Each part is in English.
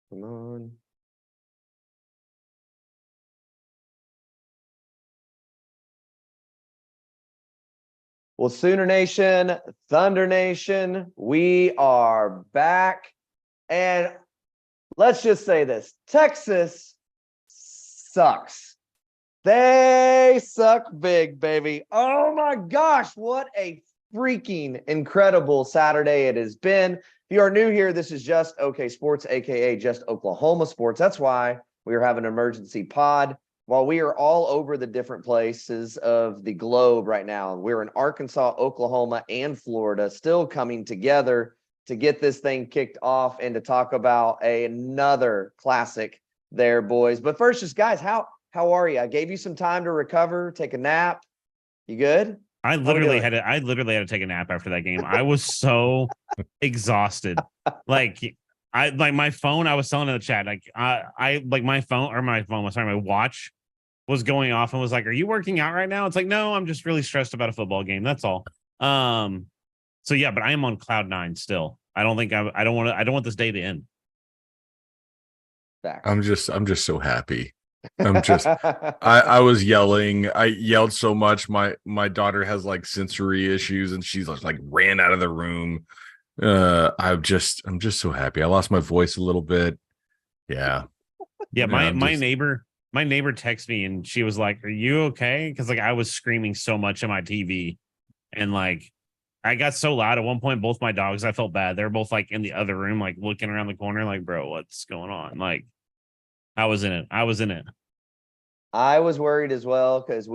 Come on. Well, Sooner Nation, Thunder Nation, we are back. And let's just say this: Texas sucks. They suck big, baby. Oh my gosh, what a freaking incredible Saturday it has been. If you are new here, this is Just OK Sports, aka Just Oklahoma Sports. That's why we are having an emergency pod. While we are all over the different places of the globe right now, we're in Arkansas, Oklahoma, and Florida, still coming together to get this thing kicked off and to talk about another classic there, boys. But first, just guys, how are you? I gave you some time to recover, take a nap. You good? I literally had to take a nap after that game. I was so exhausted. Like my phone, I was telling in the chat, my watch was going off and was like, "Are you working out right now?" It's like, "No, I'm just really stressed about a football game. That's all." So yeah, but I am on cloud nine still. I don't want this day to end. I'm just so happy. I was yelling. I yelled so much. My daughter has like sensory issues and she's like ran out of the room. I'm just so happy. I lost my voice a little bit. Yeah. Yeah, my neighbor texted me and she was like, "Are you okay?" Because like I was screaming so much on my TV, and like I got so loud at one point. Both my dogs, I felt bad. They're both like in the other room, like looking around the corner, like, "Bro, what's going on?" Like I was in it. I was worried as well because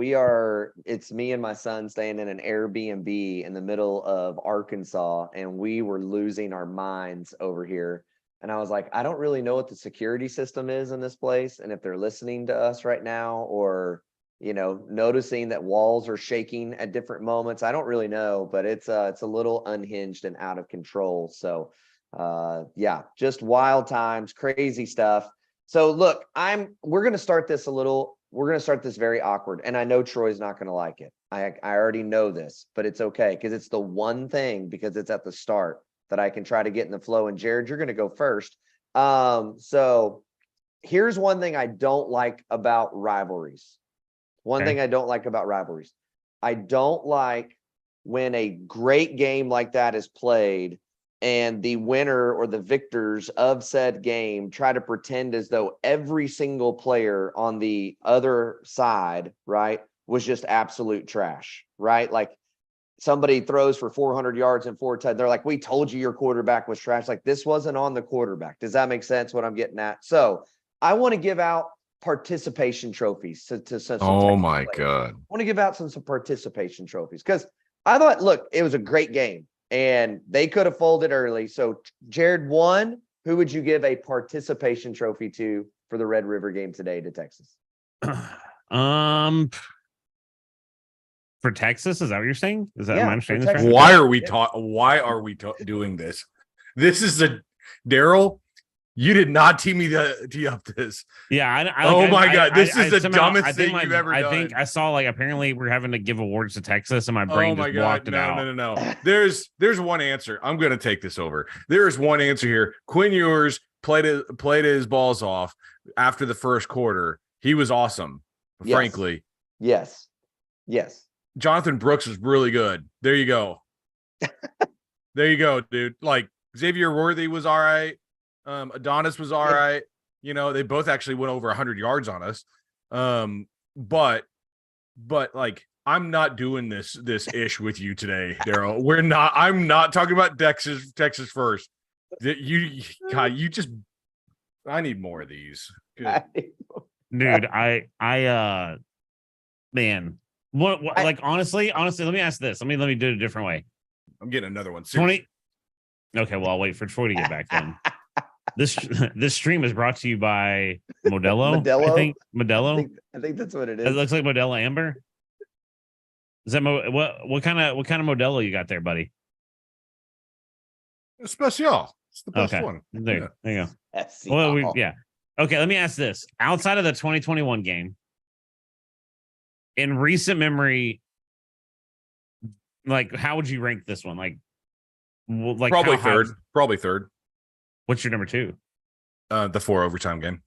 it's me and my son staying in an Airbnb in the middle of Arkansas, and we were losing our minds over here. And I was like, I don't really know what the security system is in this place, and if they're listening to us right now or, noticing that walls are shaking at different moments. I don't really know, but it's a little unhinged and out of control. So, yeah, just wild times, crazy stuff. So look, we're going to start this very awkward. And I know Troy's not going to like it. I already know this, but it's okay because it's the one thing, because it's at the start, that I can try to get in the flow. And Jared, you're going to go first. So here's one thing I don't like about rivalries. I don't like when a great game like that is played and the winner or the victors of said game try to pretend as though every single player on the other side, right, was just absolute trash, right? Like somebody throws for 400 yards and 4 touchdowns. They're like, "We told you your quarterback was trash." Like, this wasn't on the quarterback. Does that make sense what I'm getting at? So I want to give out participation trophies to some oh my players. God. I want to give out some participation trophies because I thought, look, it was a great game and they could have folded early. So Jared, who would you give a participation trophy to for the Red River game today to Texas? For Texas, is that what you're saying? Is that Yeah, my understanding this right? Why are we doing this? This is Daryl. You did not tee up this. Yeah. God. This is the dumbest thing you've ever done. I think I saw like apparently we're having to give awards to Texas and my brain just blocked it out. No. There's one answer. I'm going to take this over. There is one answer here. Quinn Ewers played his balls off after the first quarter. He was awesome, Yes. frankly. Yes. Jonathan Brooks was really good. There you go. There you go, dude. Like Xavier Worthy was all right. Adonis was all right. They both actually went over 100 yards on us. But like, I'm not doing this ish with you today, Daryl. I'm not talking about Texas first. I need more of these. Good. Dude, man. What like honestly, let me ask this. Let me do it a different way. I'm getting another one. 20. Okay, well, I'll wait for Troy to get back then. This stream is brought to you by Modelo. Modelo? I think Modelo. I think that's what it is. It looks like Modelo Amber. Is that what kind of Modelo you got there, buddy? Especial. It's the best one. There you go. Well, yeah. Okay, let me ask this. Outside of the 2021 game, in recent memory, like how would you rank this one? Like probably third. Probably third. What's your number 2? The 4 overtime game.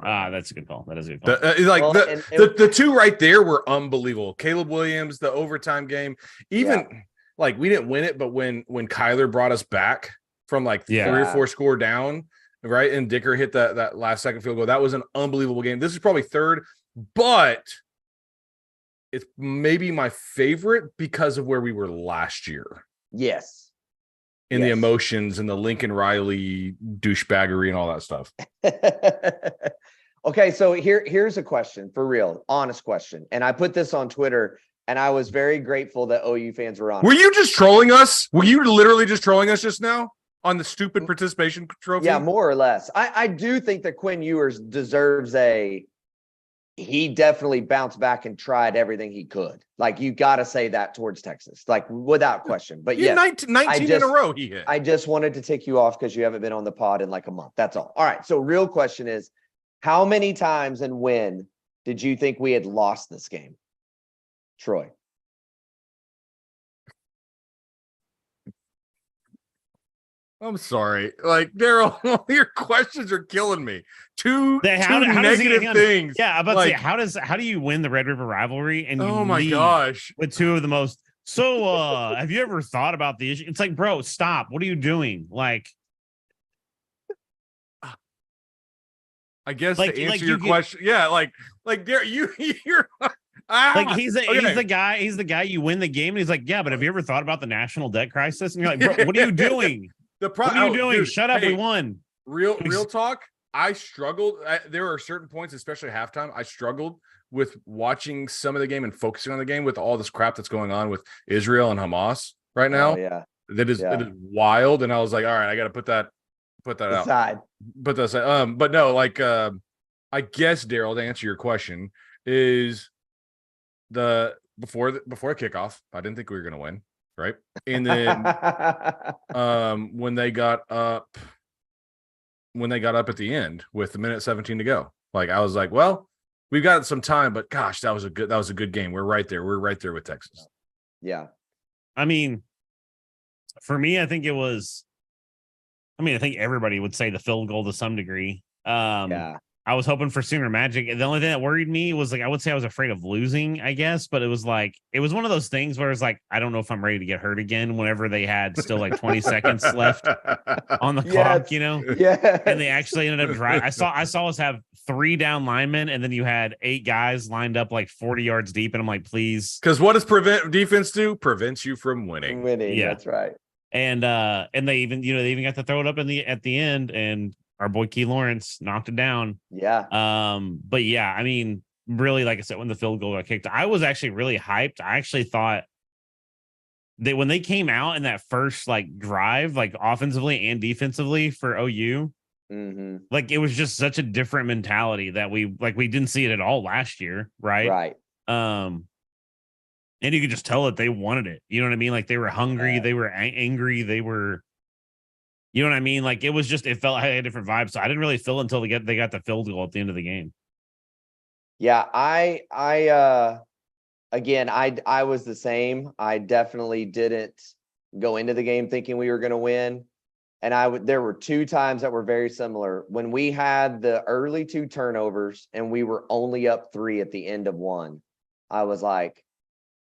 That's a good call. That is a good call. The two right there were unbelievable. Caleb Williams, the overtime game, even like we didn't win it, but when Kyler brought us back from like 3 or 4 score down, right, and Dicker hit that last second field goal, that was an unbelievable game. This is probably third, but it's maybe my favorite because of where we were last year. Yes. In the emotions and the Lincoln Riley douchebaggery and all that stuff. Okay, so here's a question for real, honest question. And I put this on Twitter, and I was very grateful that OU fans were on. Were you just trolling us? Were you literally just trolling us just now on the stupid participation trophy? Yeah, more or less. I do think that Quinn Ewers deserves he definitely bounced back and tried everything he could. Like, you got to say that towards Texas, like without question. But yeah, 19 in a row he hit. I just wanted to take you off because you haven't been on the pod in like a month. That's all. All right. So real question is, how many times and when did you think we had lost this game, Troy? I'm sorry. Like, Daryl, your questions are killing me. Two negative things. Yeah, I'm about to say, how do you win the Red River rivalry? And oh my gosh, with two of the most. So, have you ever thought about the issue? It's like, bro, stop. What are you doing? Like, I guess to answer your question, like Daryl, you're. Like he's the guy you win the game, and he's like, yeah, but have you ever thought about the national debt crisis? And you're like, bro, what are you doing? What are you doing? Dude, shut up, we won. Real talk. I struggled. There are certain points, especially halftime, I struggled with watching some of the game and focusing on the game with all this crap that's going on with Israel and Hamas right now. Oh, yeah. It is wild. And I was like, all right, I got to put that aside. Put that aside. But no, like, I guess, Daryl, to answer your question, is before kickoff, I didn't think we were going to win. Right. And then when they got up at the end with 1:17 to go, like, I was like, well, we've got some time, but gosh, that was a good game. We're right there with Texas. Yeah. I mean, for me, I think everybody would say the field goal to some degree. I was hoping for Sooner Magic. The only thing that worried me was, like, I would say I was afraid of losing, I guess, but it was one of those things where it's like, I don't know if I'm ready to get hurt again whenever they had still like 20 seconds left on the clock, you know? Yeah. And they actually ended up driving. I saw us have 3 down linemen, and then you had 8 guys lined up like 40 yards deep. And I'm like, please. Because what does defense do? Prevents you from winning. Yeah, that's right. And they even got to throw it up at the end, and our boy Key Lawrence knocked it down. Yeah. But yeah, I mean, really, like I said, when the field goal got kicked, I was actually really hyped. I actually thought that when they came out in that first like drive, like offensively and defensively for OU, like, it was just such a different mentality that we didn't see it at all last year. Right. Right. And you could just tell that they wanted it. You know what I mean? Like, they were hungry. They were angry. They were, you know what I mean? Like, it felt like a different vibe. So I didn't really feel until they got the field goal at the end of the game. Yeah, I was the same. I definitely didn't go into the game thinking we were going to win. And there were 2 times that were very similar. When we had the early 2 turnovers and we were only up 3 at the end of 1, I was like,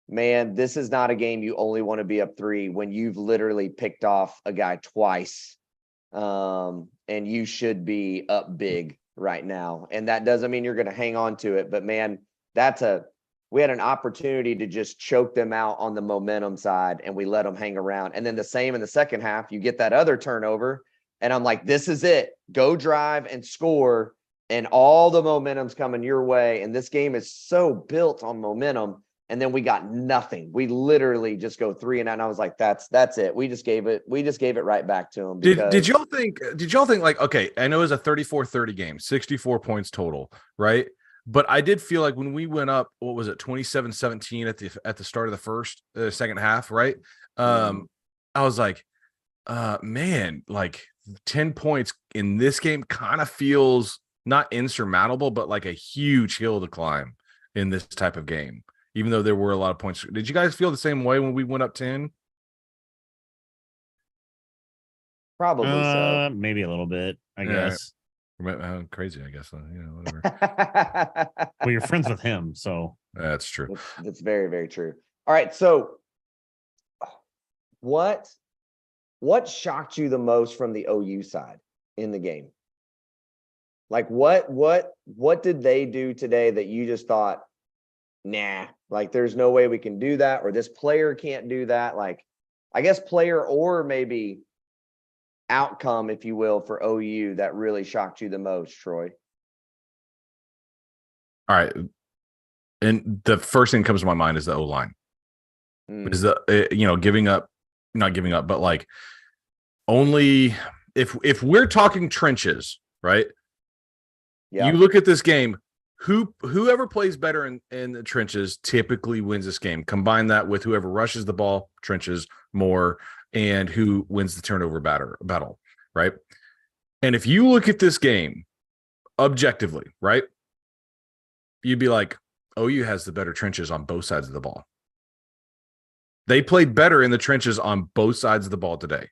man, this is not a game you only want to be up 3 when you've literally picked off a guy twice. And you should be up big right now. And that doesn't mean you're going to hang on to it, but man, we had an opportunity to just choke them out on the momentum side, and we let them hang around. And then the same in the second half, you get that other turnover, and I'm like, this is it. Go drive and score, and all the momentum's coming your way. And this game is so built on momentum. And then we got nothing. We literally just go 3 and out. And I was like, that's it. We just gave it right back to them. Did y'all think like, okay, I know it was a 34-30 game, 64 points total, right? But I did feel like when we went up, what was it, 27-17 at the start of the second half, right? I was like, man, like 10 points in this game kind of feels not insurmountable, but like a huge hill to climb in this type of game. Even though there were a lot of points. Did you guys feel the same way when we went up 10? Probably so. Maybe a little bit, I guess. Crazy, I guess. Whatever. Well, you're friends with him, so that's true. That's very, very true. All right, so what shocked you the most from the OU side in the game? Like what did they do today that you just thought, nah, like there's no way we can do that, or this player can't do that? Like, I guess player or maybe outcome, if you will, for OU that really shocked you the most, Troy? All right. And the first thing that comes to my mind is the O-line. Is giving up, not giving up, but like only if we're talking trenches, right? Yeah. You look at this game, whoever plays better in the trenches typically wins this game. Combine that with whoever rushes the ball, trenches more, and who wins the turnover battle, right? And if you look at this game objectively, right, you'd be like, OU has the better trenches on both sides of the ball. They played better in the trenches on both sides of the ball today.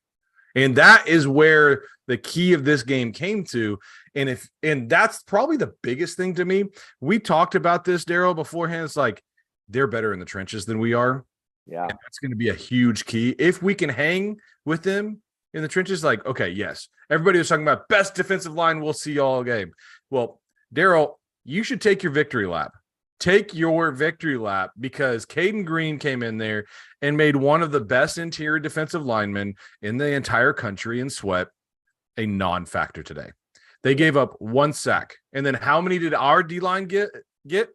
And that is where the key of this game came to. And that's probably the biggest thing to me. We talked about this, Daryl, beforehand. It's like they're better in the trenches than we are. Yeah. And that's going to be a huge key. If we can hang with them in the trenches, like, okay, yes. Everybody was talking about best defensive line we'll see all game. Well, Daryl, you should take your victory lap. Take your victory lap, because Caden Green came in there and made one of the best interior defensive linemen in the entire country in Sweat a non-factor today. They gave up 1 sack. And then how many did our D-line get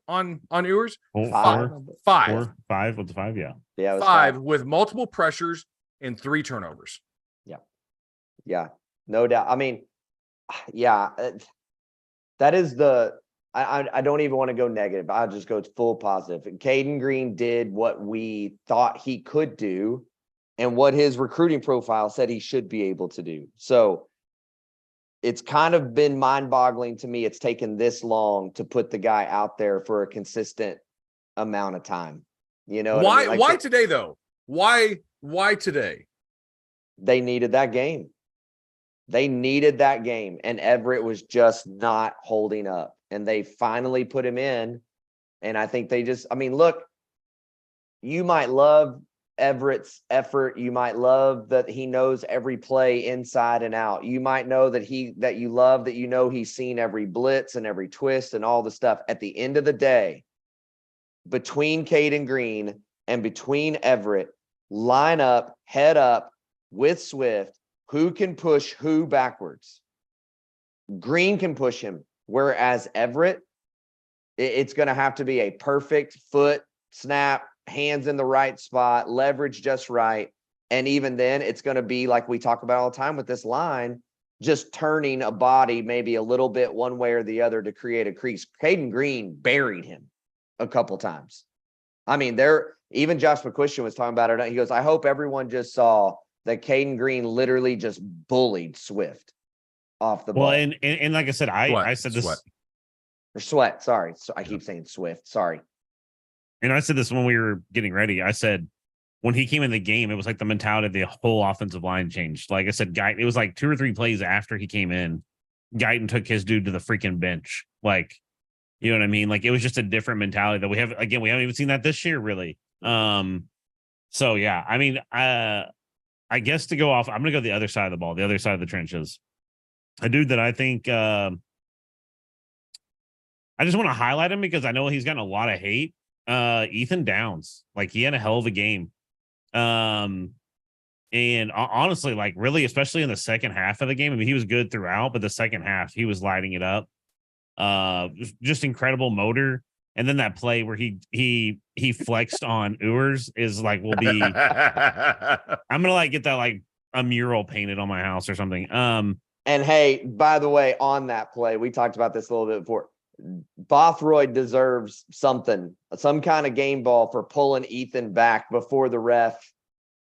on Ewers? Five. Five with the 5, yeah. Yeah, five with multiple pressures and 3 turnovers. Yeah, no doubt. I mean, yeah, that is I don't even want to go negative. I'll just go full positive. Caden Green did what we thought he could do and what his recruiting profile said he should be able to do. So it's kind of been mind-boggling to me. It's taken this long to put the guy out there for a consistent amount of time. You know why? I mean? Like why today though? Why today? They needed that game. They needed that game, and Everett was just not holding up. And they finally put him in. And I think look, you might love Everett's effort. You might love that he knows every play inside and out. You might know that he's seen every blitz and every twist and all the stuff. At the end of the day, between Caden Green and between Everett, line up, head up with Swift, who can push who backwards. Green can push him. Whereas Everett, it's going to have to be a perfect foot snap, hands in the right spot, leverage just right. And even then, it's going to be like we talk about all the time with this line, just turning a body maybe a little bit one way or the other to create a crease. Caden Green buried him a couple times. I mean, even Josh McCuistion was talking about it. He goes, I hope everyone just saw that Caden Green literally just bullied Swift off the ball. Well, and like I said, I said this Sweat. Sorry. So I keep saying Swift. Sorry. And I said this when we were getting ready. I said, when he came in the game, it was like the mentality of the whole offensive line changed. Like I said, it was like 2 or 3 plays after he came in, Guyton took his dude to the freaking bench. Like, you know what I mean? Like, it was just a different mentality that we haven't even seen that this year, really. So yeah, I mean, I guess to go off, I'm going to go the other side of the ball, the other side of the trenches. A dude that I think I just want to highlight him because I know he's gotten a lot of hate. Ethan Downs, like he had a hell of a game. And honestly, like really, especially in the second half of the game, I mean, he was good throughout, but the second half, he was lighting it up. Just incredible motor. And then that play where he flexed on Ewers is like, will be, I'm going to like get that, like a mural painted on my house or something. And hey, by the way, on that play, we talked about this a little bit before. Bothroyd deserves some kind of game ball for pulling Ethan back before the ref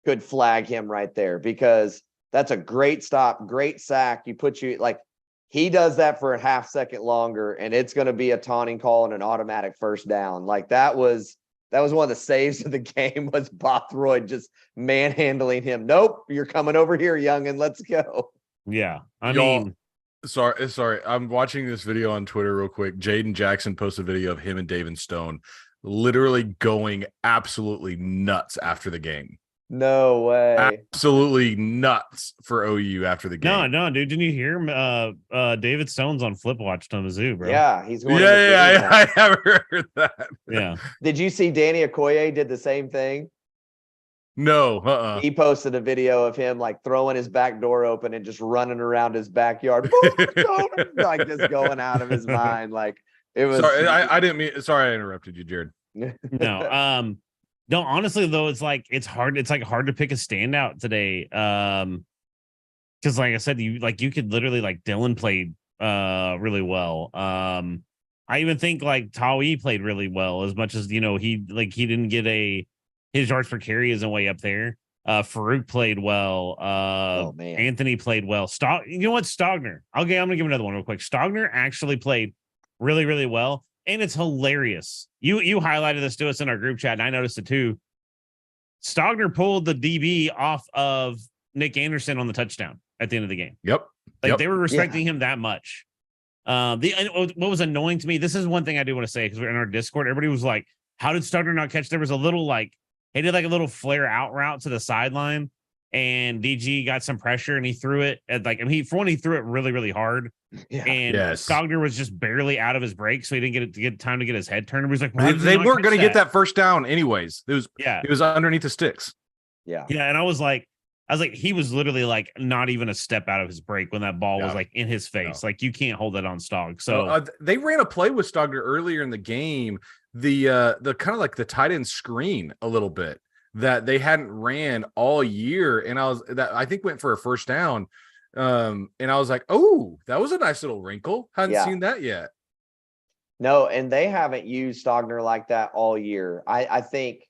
could flag him right there, because that's a great stop, great sack. He does that for a half second longer, and it's going to be a taunting call and an automatic first down. Like that was That was one of the saves of the game was Bothroyd just manhandling him. Nope, you're coming over here, youngin. Let's go. Yeah. I Y'all- mean, Sorry. I'm watching this video on Twitter real quick. Jaden Jackson posted a video of him and David Stone literally going absolutely nuts after the game. No way. Absolutely nuts for OU after the game. no, dude. Didn't you hear him? David Stone's on Flip Watched on Mizzou, bro. Yeah, he's going. Yeah, I haven't heard that. Yeah. Did you see Danny Okoye did the same thing? No, He posted a video of him like throwing his back door open and just running around his backyard, like just going out of his mind. Like it was. Sorry, I didn't mean. Sorry, I interrupted you, Jared. No. No, honestly though, it's hard. It's like hard to pick a standout today. Because like I said, you could literally like Dylan played really well. I even think like Tawi played really well, as much as he didn't get his yards per carry isn't way up there. Farouk played well. Oh man, Anthony played well. You know what? Stogner. Okay, I'm gonna give another one real quick. Stogner actually played really, really well. And it's hilarious. You highlighted this to us in our group chat, and I noticed it too. Stogner pulled the DB off of Nick Anderson on the touchdown at the end of the game. Yep. They were respecting him that much. What was annoying to me, this is one thing I do want to say, because we're in our Discord, everybody was like, how did Stogner not catch? There was a little he did like a little flare out route to the sideline, and DG got some pressure and he threw it at he threw it really, really hard. Yeah. And Stogner was just barely out of his break, so he didn't get time to get his head turned. He was like, they weren't going to get that first down anyways. It was underneath the sticks. Yeah. And I was like, he was literally like not even a step out of his break when that ball was like in his face. No. Like you can't hold that on Stog. So they ran a play with Stogner earlier in the game. The kind of like the tight end screen a little bit that they hadn't ran all year, and I think went for a first down. And I was like, oh, that was a nice little wrinkle. Hadn't seen that yet. No, and they haven't used Stogner like that all year. I think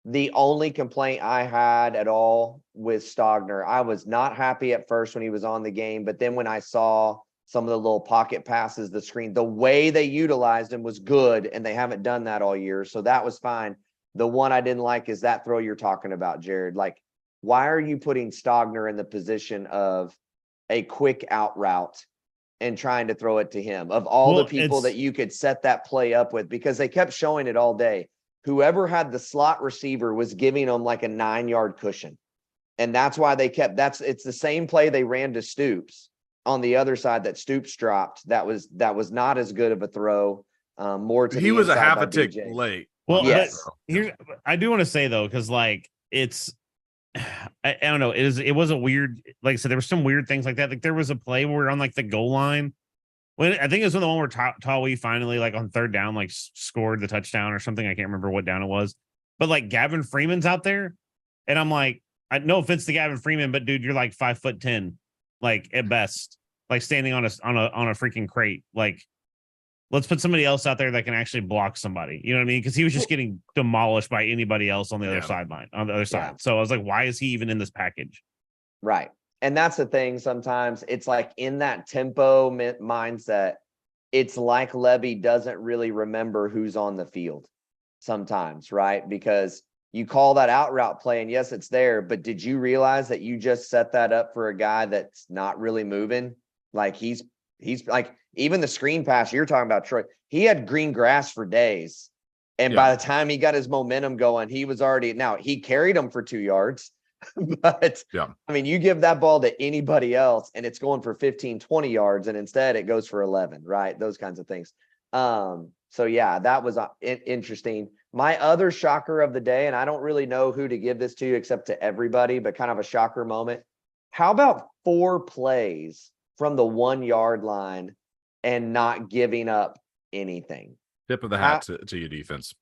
the only complaint I had at all with Stogner, I was not happy at first when he was on the game, but then when I saw some of the little pocket passes, the screen, the way they utilized him was good, and they haven't done that all year. So that was fine. The one I didn't like is that throw you're talking about, Jared. Like, why are you putting Stogner in the position of a quick out route and trying to throw it to him? Of all the people that you could set that play up with, because they kept showing it all day. Whoever had the slot receiver was giving them like a 9-yard cushion. And that's why it's the same play they ran to Stoops on the other side that Stoops dropped. That was not as good of a throw. More to he was a half a tick DJ. late. Well, yes. I do want to say though, because like it's I don't know, it was a weird, like I said, there were some weird things like that. Like there was a play where we're on like the goal line. When I think it was the one where Tawi finally like on third down like scored the touchdown or something. I can't remember what down it was, but like Gavin Freeman's out there, and I'm like, no offense to Gavin Freeman, but dude, you're like 5'10", like at best, like standing on a freaking crate. Like, let's put somebody else out there that can actually block somebody. You know what I mean? Because he was just getting demolished by anybody else on the other sideline, on the other side. So I was like, why is he even in this package? Right. And that's the thing. Sometimes it's like in that tempo mindset, it's like Levy doesn't really remember who's on the field sometimes, right? Because you call that out route play, and yes, it's there, but did you realize that you just set that up for a guy that's not really moving? Like he's like, even the screen pass you're talking about, Troy, he had green grass for days. And by the time he got his momentum going, he was already, now he carried him for 2 yards, but I mean, you give that ball to anybody else and it's going for 15, 20 yards. And instead it goes for 11, right? Those kinds of things. So yeah, that was interesting. My other shocker of the day, and I don't really know who to give this to except to everybody, but kind of a shocker moment. How about 4 plays from the 1 yard line and not giving up anything? Tip of the hat to your defense.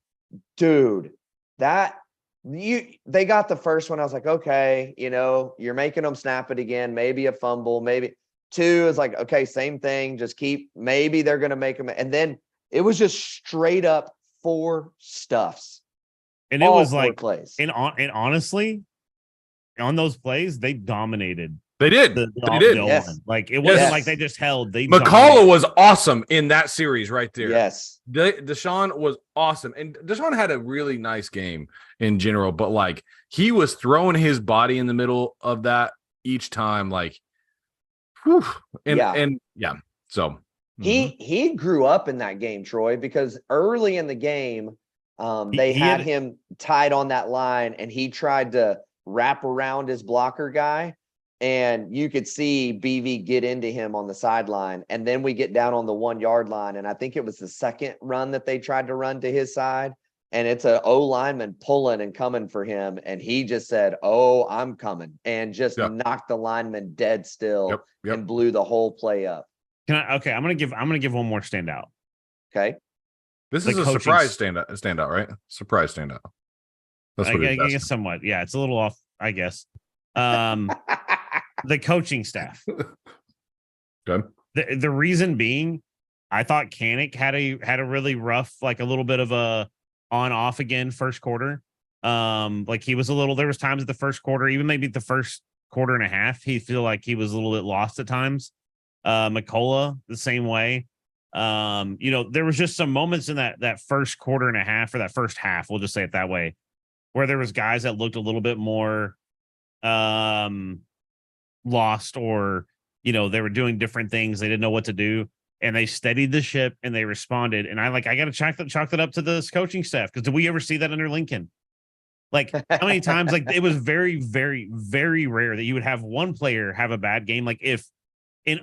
Dude, they got the first one. I was like, okay, you're making them snap it again, maybe a fumble, maybe 2 is like, okay, same thing. Just maybe they're going to make them. And then it was just straight up 4 stuffs. And it was like plays. And honestly, on those plays, they dominated They did. The They did. O-line. Yes. Like it wasn't Yes. like they just held. They McCullough dominated. was awesome in that series right there. Yes. Deshaun was awesome. And Deshaun had a really nice game in general, but like he was throwing his body in the middle of that each time. Like, whew. And so He grew up in that game, Troy, because early in the game, they had him tied on that line and he tried to wrap around his blocker guy. And you could see BV get into him on the sideline. And then we get down on the 1 yard line. And I think it was the second run that they tried to run to his side. And it's an O lineman pulling and coming for him. And he just said, "Oh, I'm coming," and just knocked the lineman dead still and blew the whole play up. I'm gonna give one more standout. Okay. This is a surprise standout, right? Surprise standout. That's what I guess somewhat. Yeah, it's a little off, I guess. The coaching staff. Okay. The reason being, I thought Kanik had a really rough, like a little bit of a on off again first quarter. Like he was there was times at the first quarter, even maybe the first quarter and a half, he feel like he was a little bit lost at times. McCullough the same way. There was just some moments in that first quarter and a half, or that first half, we'll just say it that way, where there was guys that looked a little bit more lost, or they were doing different things, they didn't know what to do, and they steadied the ship and they responded. And I got to chalk that up to this coaching staff, because did we ever see that under Lincoln? Like how many times, like it was very, very, very rare that you would have one player have a bad game. Like if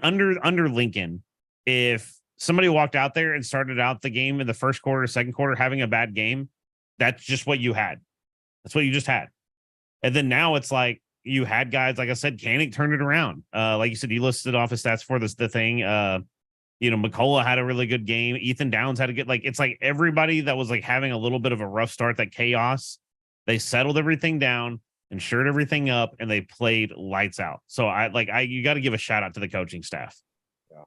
under Lincoln, if somebody walked out there and started out the game in the first quarter, second quarter, having a bad game, that's just what you had. That's what you just had. And then now it's like you had guys, like I said, Kanik turned it around. Like you said, you listed off his stats for the thing. McCullough had a really good game. Ethan Downs had a good, it's like everybody that was like having a little bit of a rough start, that chaos, they settled everything down and shored everything up, and they played lights out. So you got to give a shout out to the coaching staff. Yeah.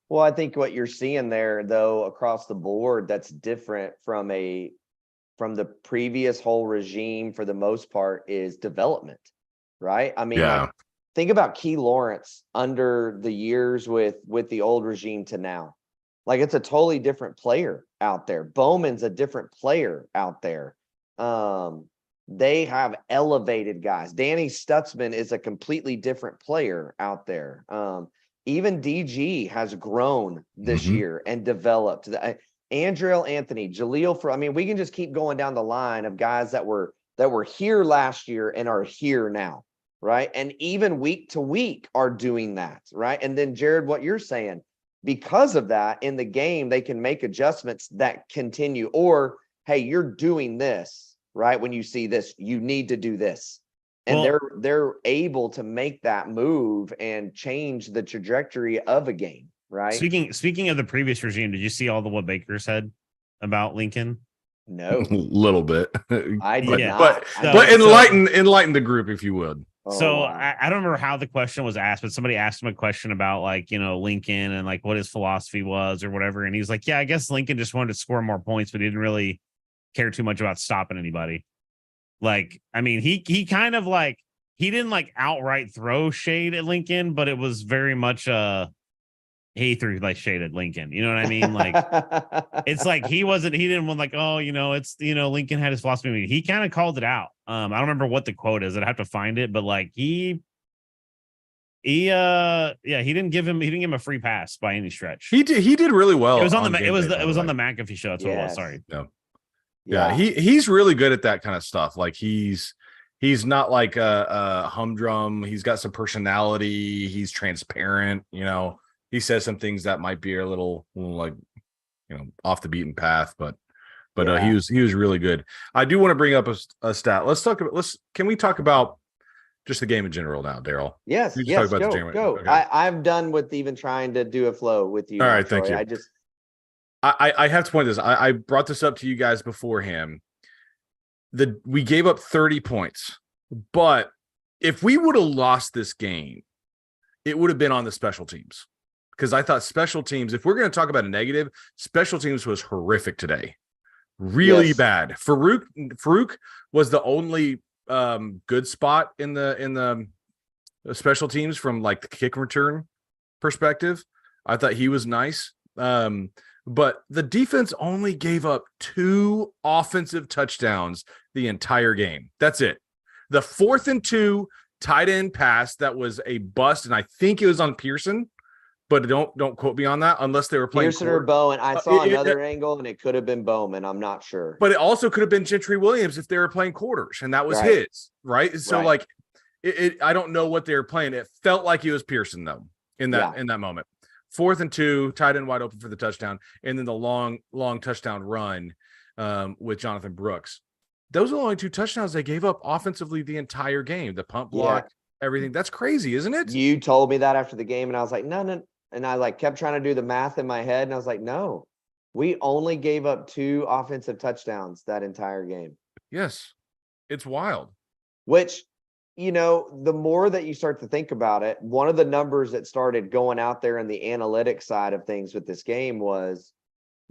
Well, I think what you're seeing there, though, across the board, that's different from the previous whole regime for the most part, is development, right? I mean, think about Key Lawrence under the years with the old regime to now. Like, it's a totally different player out there. Bowman's a different player out there. They have elevated guys. Danny Stutzman is a completely different player out there. Even DG has grown this year and developed. Andrell Anthony, Jaleel, we can just keep going down the line of guys that were here last year and are here now, right? And even week to week are doing that, right? And then Jared, what you're saying, because of that in the game, they can make adjustments that continue. Or, hey, you're doing this, right? When you see this, you need to do this. And they're able to make that move and change the trajectory of a game, right? Speaking of the previous regime, did you see all what Baker said about Lincoln? No. A little bit. I did not. But enlighten the group, if you would. So wow. I don't remember how the question was asked, but somebody asked him a question about Lincoln and like what his philosophy was or whatever. And he was like, yeah, I guess Lincoln just wanted to score more points, but he didn't really care too much about stopping anybody. Like, I mean, he kind of he didn't outright throw shade at Lincoln, but it was very much he threw shade at Lincoln. You know what I mean? Like, it's like he didn't want it's Lincoln had his philosophy. I mean, he kind of called it out. I don't remember what the quote is. I'd have to find it, but he didn't give him a free pass by any stretch. He did really well. It was on the McAfee show. That's what it was. Sorry. Yeah, he's really good at that kind of stuff. Like he's not like a humdrum. He's got some personality. He's transparent. He says some things that might be a little off the beaten path, but he was really good. I do want to bring up a stat. Can we talk about just the game in general now, Daryl? Yes. Talk about go. Okay. I'm done with even trying to do a flow with you. All right, thank you. I have to point this. I brought this up to you guys beforehand. We gave up 30 points, but if we would have lost this game, it would have been on the special teams, because I thought special teams, if we're going to talk about a negative, special teams was horrific today. Really bad. Farouk was the only good spot in the special teams from like the kick return perspective. I thought he was nice. But the defense only gave up 2 offensive touchdowns the entire game. That's it. The 4th and 2 tight end pass that was a bust, and I think it was on Pearson, but don't quote me on that unless they were playing Pearson or Bowen. I saw another angle, and it could have been Bowman. I'm not sure. But it also could have been Gentry Williams if they were playing quarters, and that was his, right? So like I don't know what they were playing. It felt like it was Pearson though in that moment. 4th and 2, tight end wide open for the touchdown, and then the long touchdown run with Jonathan Brooks. Those are the only 2 touchdowns they gave up offensively the entire game. The punt block, everything. That's crazy, isn't it? You told me that after the game, and I was like, no. And I like kept trying to do the math in my head, and I was like, no, we only gave up 2 offensive touchdowns that entire game. Yes, it's wild. Which, you know, the more that you start to think about it, one of the numbers that started going out there in the analytics side of things with this game was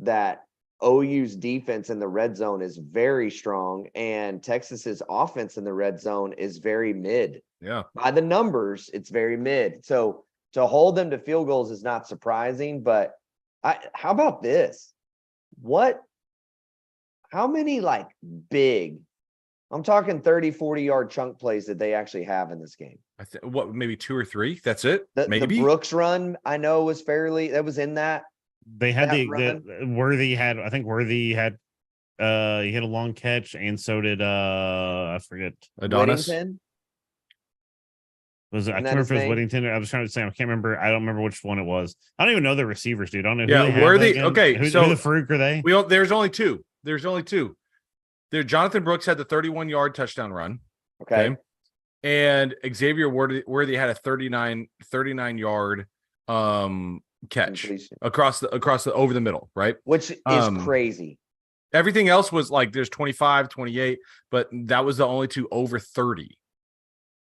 that OU's defense in the red zone is very strong, and Texas's offense in the red zone is very mid. Yeah. By the numbers, it's very mid. So to hold them to field goals is not surprising, but how about this? How many like big, I'm talking 30, 40-yard chunk plays that they actually have in this game? Maybe 2 or 3? That's it? Maybe. The Brooks run, I know, was that was in that. They had Worthy had he had a long catch, and so did I forget Adonis. Whittington? I can't remember if it was Whittington. I was trying to say I can't remember. I don't remember which one it was. I don't even know the receivers, dude. I don't know. Yeah, Worthy. Okay, who the Farouk are they? There's only two. There, Jonathan Brooks had the 31-yard touchdown run. Okay. And Xavier Worthy had a 39-yard catch across the over the middle, right? Which is crazy. Everything else was like there's 25, 28, but that was the only 2 over 30.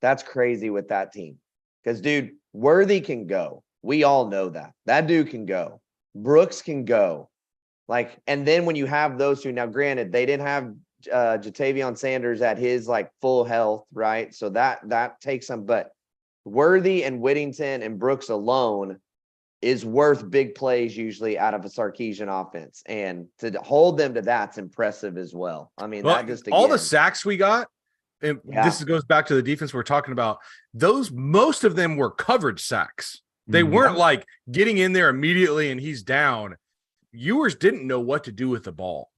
That's crazy with that team. Because, dude, Worthy can go. We all know that. That dude can go. Brooks can go. Like, and then when you have those 2, now granted, they didn't have Jatavion Sanders at his like full health, right? So that takes some, but Worthy and Whittington and Brooks alone is worth big plays usually out of a Sarkisian offense. And to hold them to that's impressive as well. I mean, that just all the sacks we got. And this goes back to the defense we're talking about. Most of them were coverage sacks. They weren't like getting in there immediately and he's down. Ewers didn't know what to do with the ball.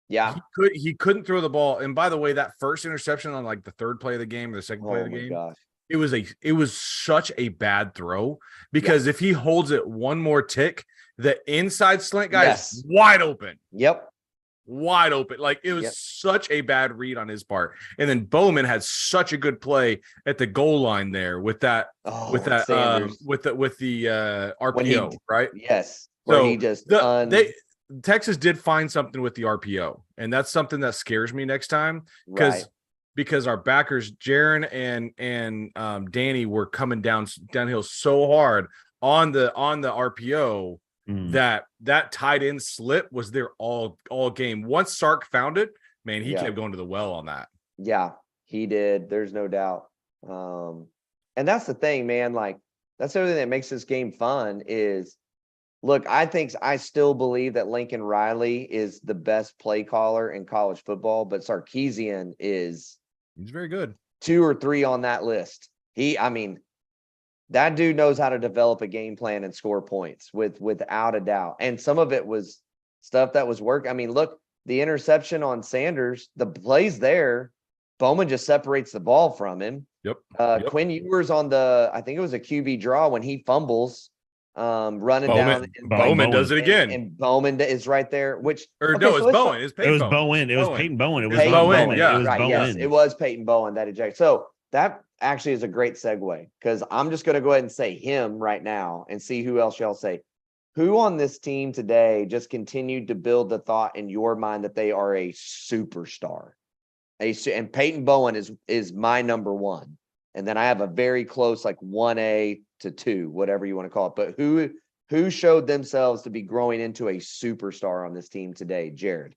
Yeah. He couldn't throw the ball. And by the way, that first interception on like the 3rd play of the game, or the 2nd play of the game, gosh. it was such a bad throw because if he holds it one more tick, the inside slant guy is wide open. Yep. Wide open. Like it was such a bad read on his part. And then Bowman had such a good play at the goal line there with the RPO, right? Yes. So he just Texas did find something with the RPO, and that's something that scares me next time because our backers Jaron and Danny were coming downhill so hard on the RPO that tight end slip was there all game. Once Sark found it, man, he kept going to the well on that. Yeah, he did. There's no doubt. And that's the thing, man. Like that's everything that makes this game fun is. Look, I still believe that Lincoln Riley is the best play caller in college football, but Sarkisian he's very good. 2 or 3 on that list. That dude knows how to develop a game plan and score points without a doubt. And some of it was stuff that was work. I mean, look, the interception on Sanders, the plays there, Bowman just separates the ball from him. Yep. Quinn Ewers on I think it was a QB draw when he fumbles. Running Bowman, down. Bowman does it again, and Bowman is right there. It's Bowen. It was Bowen. It was Peyton Bowen. It was Peyton Bowen. Yeah, it was Bowen. Yes, it was Peyton Bowen that ejected. So that actually is a great segue because I'm just going to go ahead and say him right now and see who else y'all say. Who on this team today just continued to build the thought in your mind that they are a superstar? And Peyton Bowen is my number 1. And then I have a very close, like 1A to 2, whatever you want to call it. But who showed themselves to be growing into a superstar on this team today, Jared?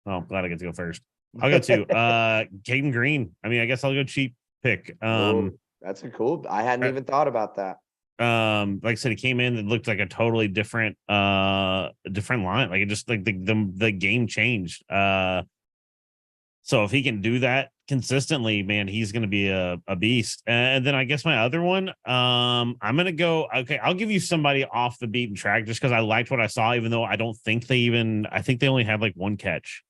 Oh, I'm glad I get to go first. I'll go 2. Caden Green. I mean, I guess I'll go cheap pick. That's a cool. I hadn't even thought about that. Like I said, he came in and looked like a totally different different line. Like it just like the game changed. So if he can do that consistently, man, he's going to be a beast. And then I guess my other one, I'm going to go. Okay, I'll give you somebody off the beaten track just because I liked what I saw, even though I don't think I think they only had like one catch.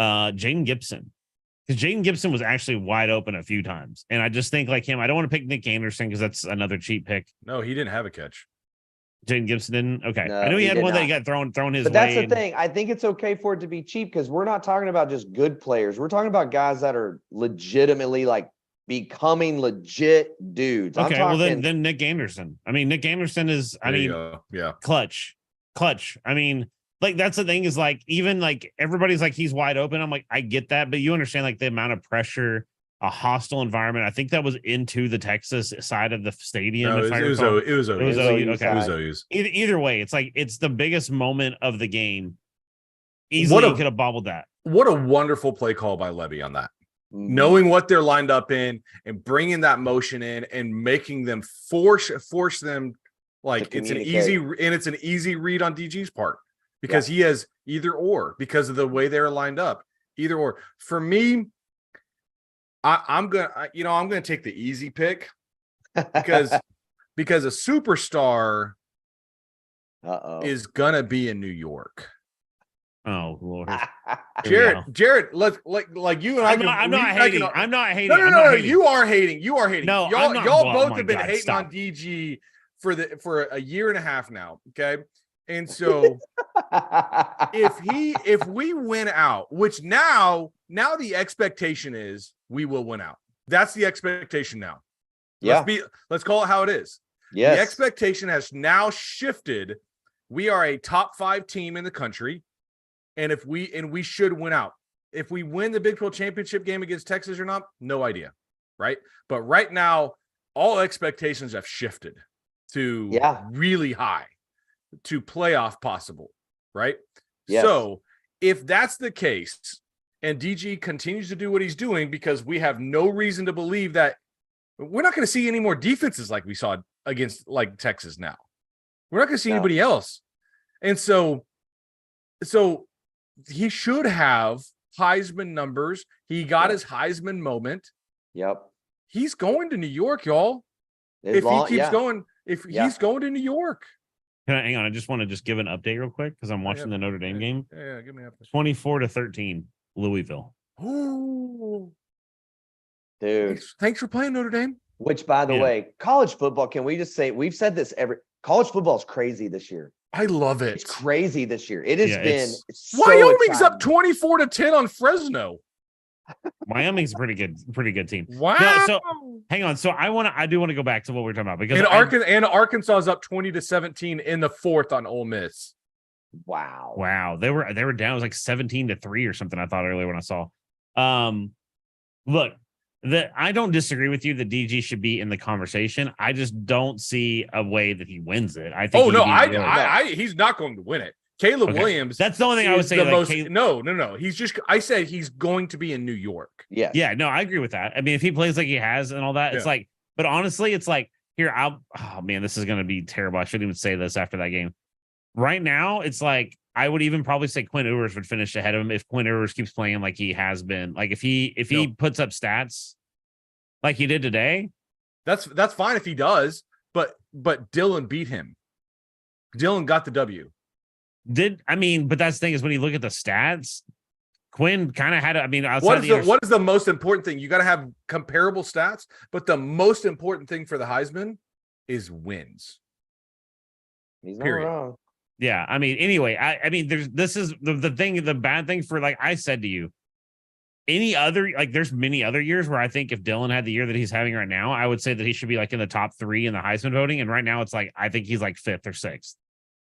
Jaden Gibson. Because Jaden Gibson was actually wide open a few times. And I just think like him, I don't want to pick Nick Anderson because that's another cheap pick. No, he didn't have a catch. Jaden Gibson didn't. Okay. No, I know he had did one not. that he got thrown his way. But that's the thing. I think it's okay for it to be cheap because we're not talking about just good players. We're talking about guys that are legitimately like becoming legit dudes. Okay, I'm well talking, then Nick Anderson. I mean, Nick Anderson is Yeah. clutch. I mean, like that's the thing is like even like everybody's like he's wide open. I'm like, I get that, but you understand like the amount of pressure, a hostile environment. I think that was into the Texas side of the stadium. No, it was OU. It was OU. Okay. It was OU's. Either way, it's like it's the biggest moment of the game. Easily could have bobbled that. What a wonderful play call by Levy on that. Mhm. Knowing what they're lined up in and bringing that motion in and making them force them like it's an easy read on DG's part because he has either or because of the way they're lined up. Either or. For me, I'm gonna take the easy pick because a superstar is gonna be in New York. Oh Lord, Jared, let's like you and I'm not hating. I'm not hating. No, you are hating. No, y'all both have been hating on DG for a year and a half now. Okay, and so if we win out, which now the expectation is we will win out. That's the expectation now. Yeah. Let's call it how it is. Yes. The expectation has now shifted. We are a top 5 team in the country. And we should win out. If we win the Big 12 championship game against Texas or not, no idea. Right. But right now, all expectations have shifted to really high, to playoff possible. Right. Yes. So if that's the case, and DG continues to do what he's doing, because we have no reason to believe that we're not going to see any more defenses like we saw against like Texas now. We're not going to see anybody else. And so he should have Heisman numbers. He got his Heisman moment. Yep. He's going to New York, y'all. He's going to New York. Hang on. I just want to give an update real quick because I'm watching the Notre Dame game. Yeah, give me an update. 24-13, Louisville. Oh, dude. Thanks for playing Notre Dame. Which, by the way, college football, can we just say, we've said this college football is crazy this year. I love it. It's crazy this year. It has been so Wyoming's exciting. up 24-10 on Fresno. Wyoming's a pretty good team. Wow. No, so hang on. So I do want to go back to what we were talking about because Arkansas is up 20-17 in the 4th on Ole Miss. Wow. They were down. It was like 17-3 or something. I thought earlier when I saw. Look, I don't disagree with you that DG should be in the conversation. I just don't see a way that he wins it. I think. Oh no, he's not going to win it. Caleb Williams. That's the only thing I would say. No. I said he's going to be in New York. Yeah. Yeah. No, I agree with that. I mean, if he plays like he has and all that, it's like. But honestly, it's like here. Oh man, this is going to be terrible. I shouldn't even say this after that game. Right now, it's like I would even probably say Quinn Ewers would finish ahead of him if Quinn Ewers keeps playing like he has been. Like if he puts up stats like he did today, that's fine if he does. But Dylan beat him. Dylan got the W. But that's the thing is when you look at the stats, Quinn kind of had. What is the most important thing? You got to have comparable stats, but the most important thing for the Heisman is wins. He's not wrong. Yeah, I mean, anyway, this is the thing. The bad thing for like I said to you, there's many other years where I think if Dylan had the year that he's having right now, I would say that he should be like in the top 3 in the Heisman voting. And right now, it's like I think he's like 5th or 6th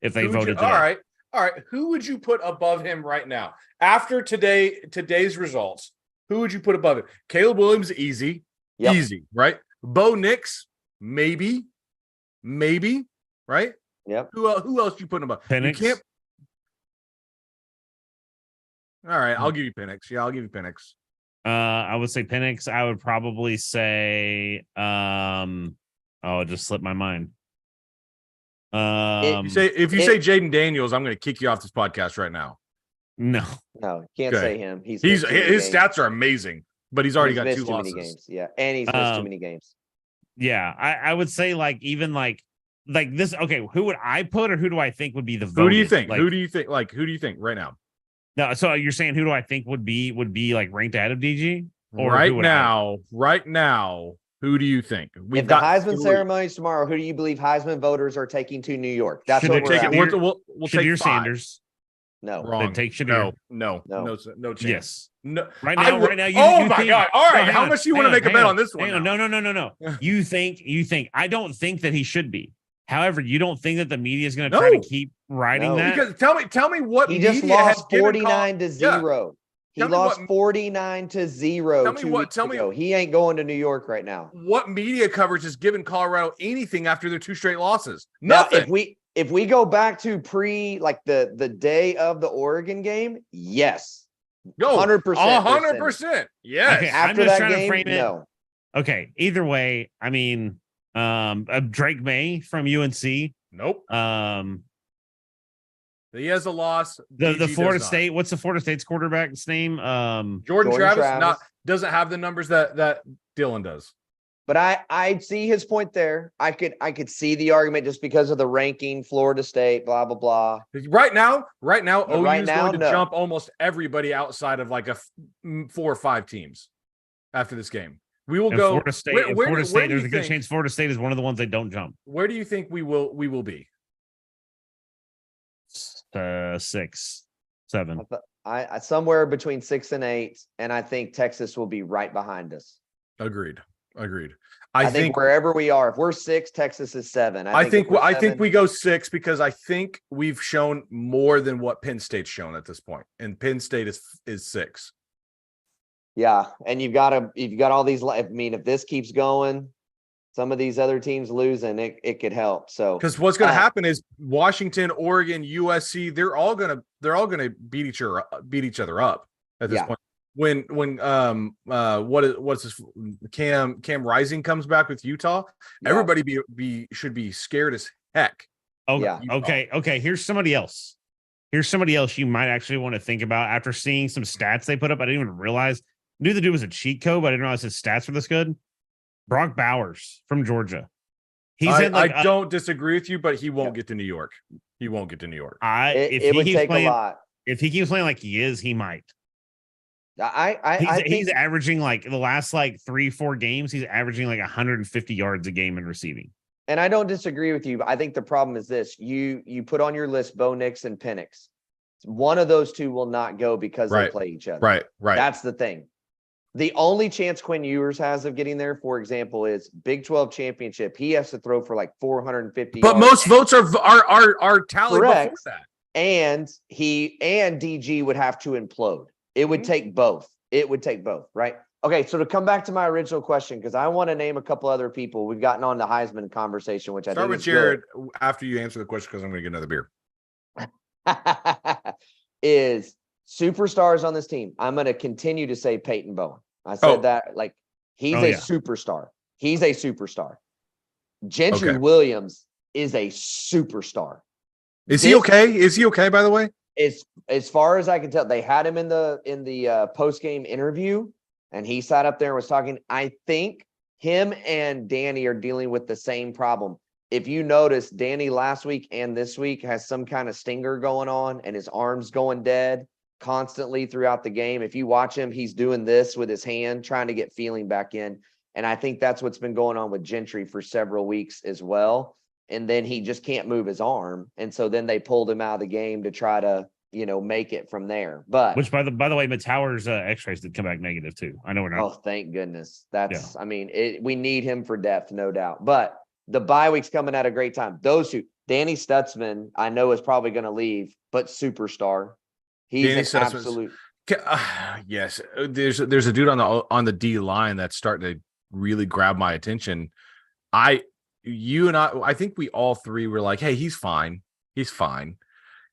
if they voted today. All right. Who would you put above him right now after today's results? Who would you put above it? Caleb Williams, easy, right? Bo Nix, maybe, right? Yep. Who else you putting above? Penix. You can't. All right, I'll give you Penix. Yeah, I'll give you Penix. I would say Penix. I would probably say it just slipped my mind. If you say Jaden Daniels, I'm going to kick you off this podcast right now. No, can't say him. His stats are amazing, but he's already got 2 losses. Many games. Yeah, and he's missed too many games. Yeah, I would say even like this. Okay, who would I put, or who do I think would be the voted? Who do you think? Who do you think right now? No, so you're saying who do I think would be like ranked ahead of DG? Or right now, who do you think? If the Heisman ceremony is tomorrow, who do you believe Heisman voters are taking to New York? That's what we're at. We'll take Shedeur Sanders. No, wrong. Take Shedeur. No chance. Yes. No. Right now. Oh my God! All right, how much do you want to make a bet on this one? No. You think? I don't think that he should be. However, you don't think that the media is going to try to keep writing that? Because tell me what he just lost 49-0. He lost 49-0. Tell me, he ain't going to New York right now. What media coverage has given Colorado anything after their 2 straight losses? Nothing. Now, if we go back to the day of the Oregon game, yes. 100%. 100%. Yes. Okay, after that game, no. Okay. Either way, I mean, Drake May from UNC. Nope. He has a loss. The Florida State. What's the Florida State's quarterback's name? Jordan Travis. Doesn't have the numbers that Dylan does. But I see his point there. I could see the argument just because of the ranking, Florida State, blah blah blah. Right now, OU is going to jump almost everybody outside of like 4 or 5 teams after this game. We will go Florida State. Florida State. There's a good chance Florida State is one of the ones they don't jump. Where do you think we will be? 6, 7. I somewhere between 6 and 8, and I think Texas will be right behind us. Agreed. I think wherever we are, if we're 6, Texas is 7. I think we go 6 because I think we've shown more than what Penn State's shown at this point, and Penn State is 6. Yeah, and you've got all these. I mean, if this keeps going, some of these other teams losing, it could help. So because what's going to happen is Washington, Oregon, USC, they're all gonna beat each other up at this point. When what's this Cam Rising comes back with Utah, everybody should be scared as heck. Okay. Here's somebody else you might actually want to think about after seeing some stats they put up. I didn't even realize. I knew the dude was a cheat code, but I didn't realize his stats were this good. Brock Bowers from Georgia. I don't disagree with you, but he won't get to New York. He won't get to New York. It would take a lot. If he keeps playing like he is, he might. I think he's averaging like the last 3-4 games, he's averaging like 150 yards a game in receiving. And I don't disagree with you, but I think the problem is this: you put on your list Bo Nix and Penix. One of those two will not go because they play each other. Right. That's the thing. The only chance Quinn Ewers has of getting there, for example, is Big 12 championship. He has to throw for 450. But most votes are tallied before that. And DG would have to implode. It would take both. Right? Okay, so to come back to my original question, because I want to name a couple other people. We've gotten on the Heisman conversation, which I think is Jared after you answer the question, because I'm going to get another beer. Is superstars on this team. I'm going to continue to say Peyton Bowen. I said that he's a superstar. He's a superstar. Gentry Williams is a superstar. Is he okay? Is he okay, by the way? As far as I can tell, they had him in the post-game interview, and he sat up there and was talking. I think him and Danny are dealing with the same problem. If you notice, Danny last week and this week has some kind of stinger going on, and his arm's going dead constantly throughout the game. If you watch him, he's doing this with his hand, trying to get feeling back in. And I think that's what's been going on with Gentry for several weeks as well. And then he just can't move his arm. And so then they pulled him out of the game to try to, make it from there. But which by the way, Matauer's x-rays did come back negative too. I know we're not. Oh, thank goodness. That's, we need him for depth, no doubt. But the bye week's coming at a great time. Those two, Danny Stutzman, I know is probably going to leave, but superstar. He's an absolute. Yes, there's a dude on the D line that's starting to really grab my attention. I think we all three were like, hey, he's fine.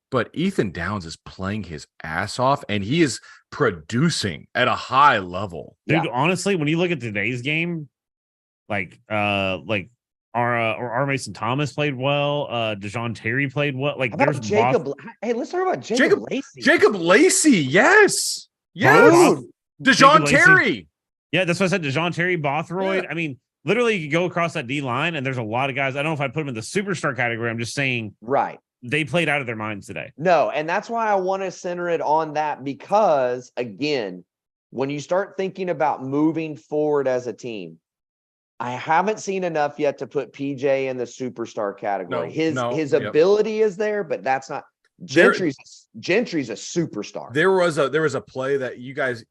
but Ethan Downs is playing his ass off, and he is producing at a high level. Dude, honestly, when you look at today's game, like our Mason Thomas played well. Dejon Terry played well. Like, there's Jacob. Hey, let's talk about Jacob Lacey. Jacob Lacey, yes. Dude. Dejon Terry. Yeah, that's what I said. Dejon Terry, Bothroyd. Yeah. I mean, literally, you could go across that D line, and there's a lot of guys. I don't know if I'd put them in the superstar category. I'm just saying, right. They played out of their minds today. No, and that's why I want to center it on that, because again, when you start thinking about moving forward as a team, I haven't seen enough yet to put PJ in the superstar category. His ability is there, but that's not Gentry's a superstar. There was a play that you guys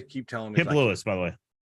keep telling me. Kip Lewis, by the way.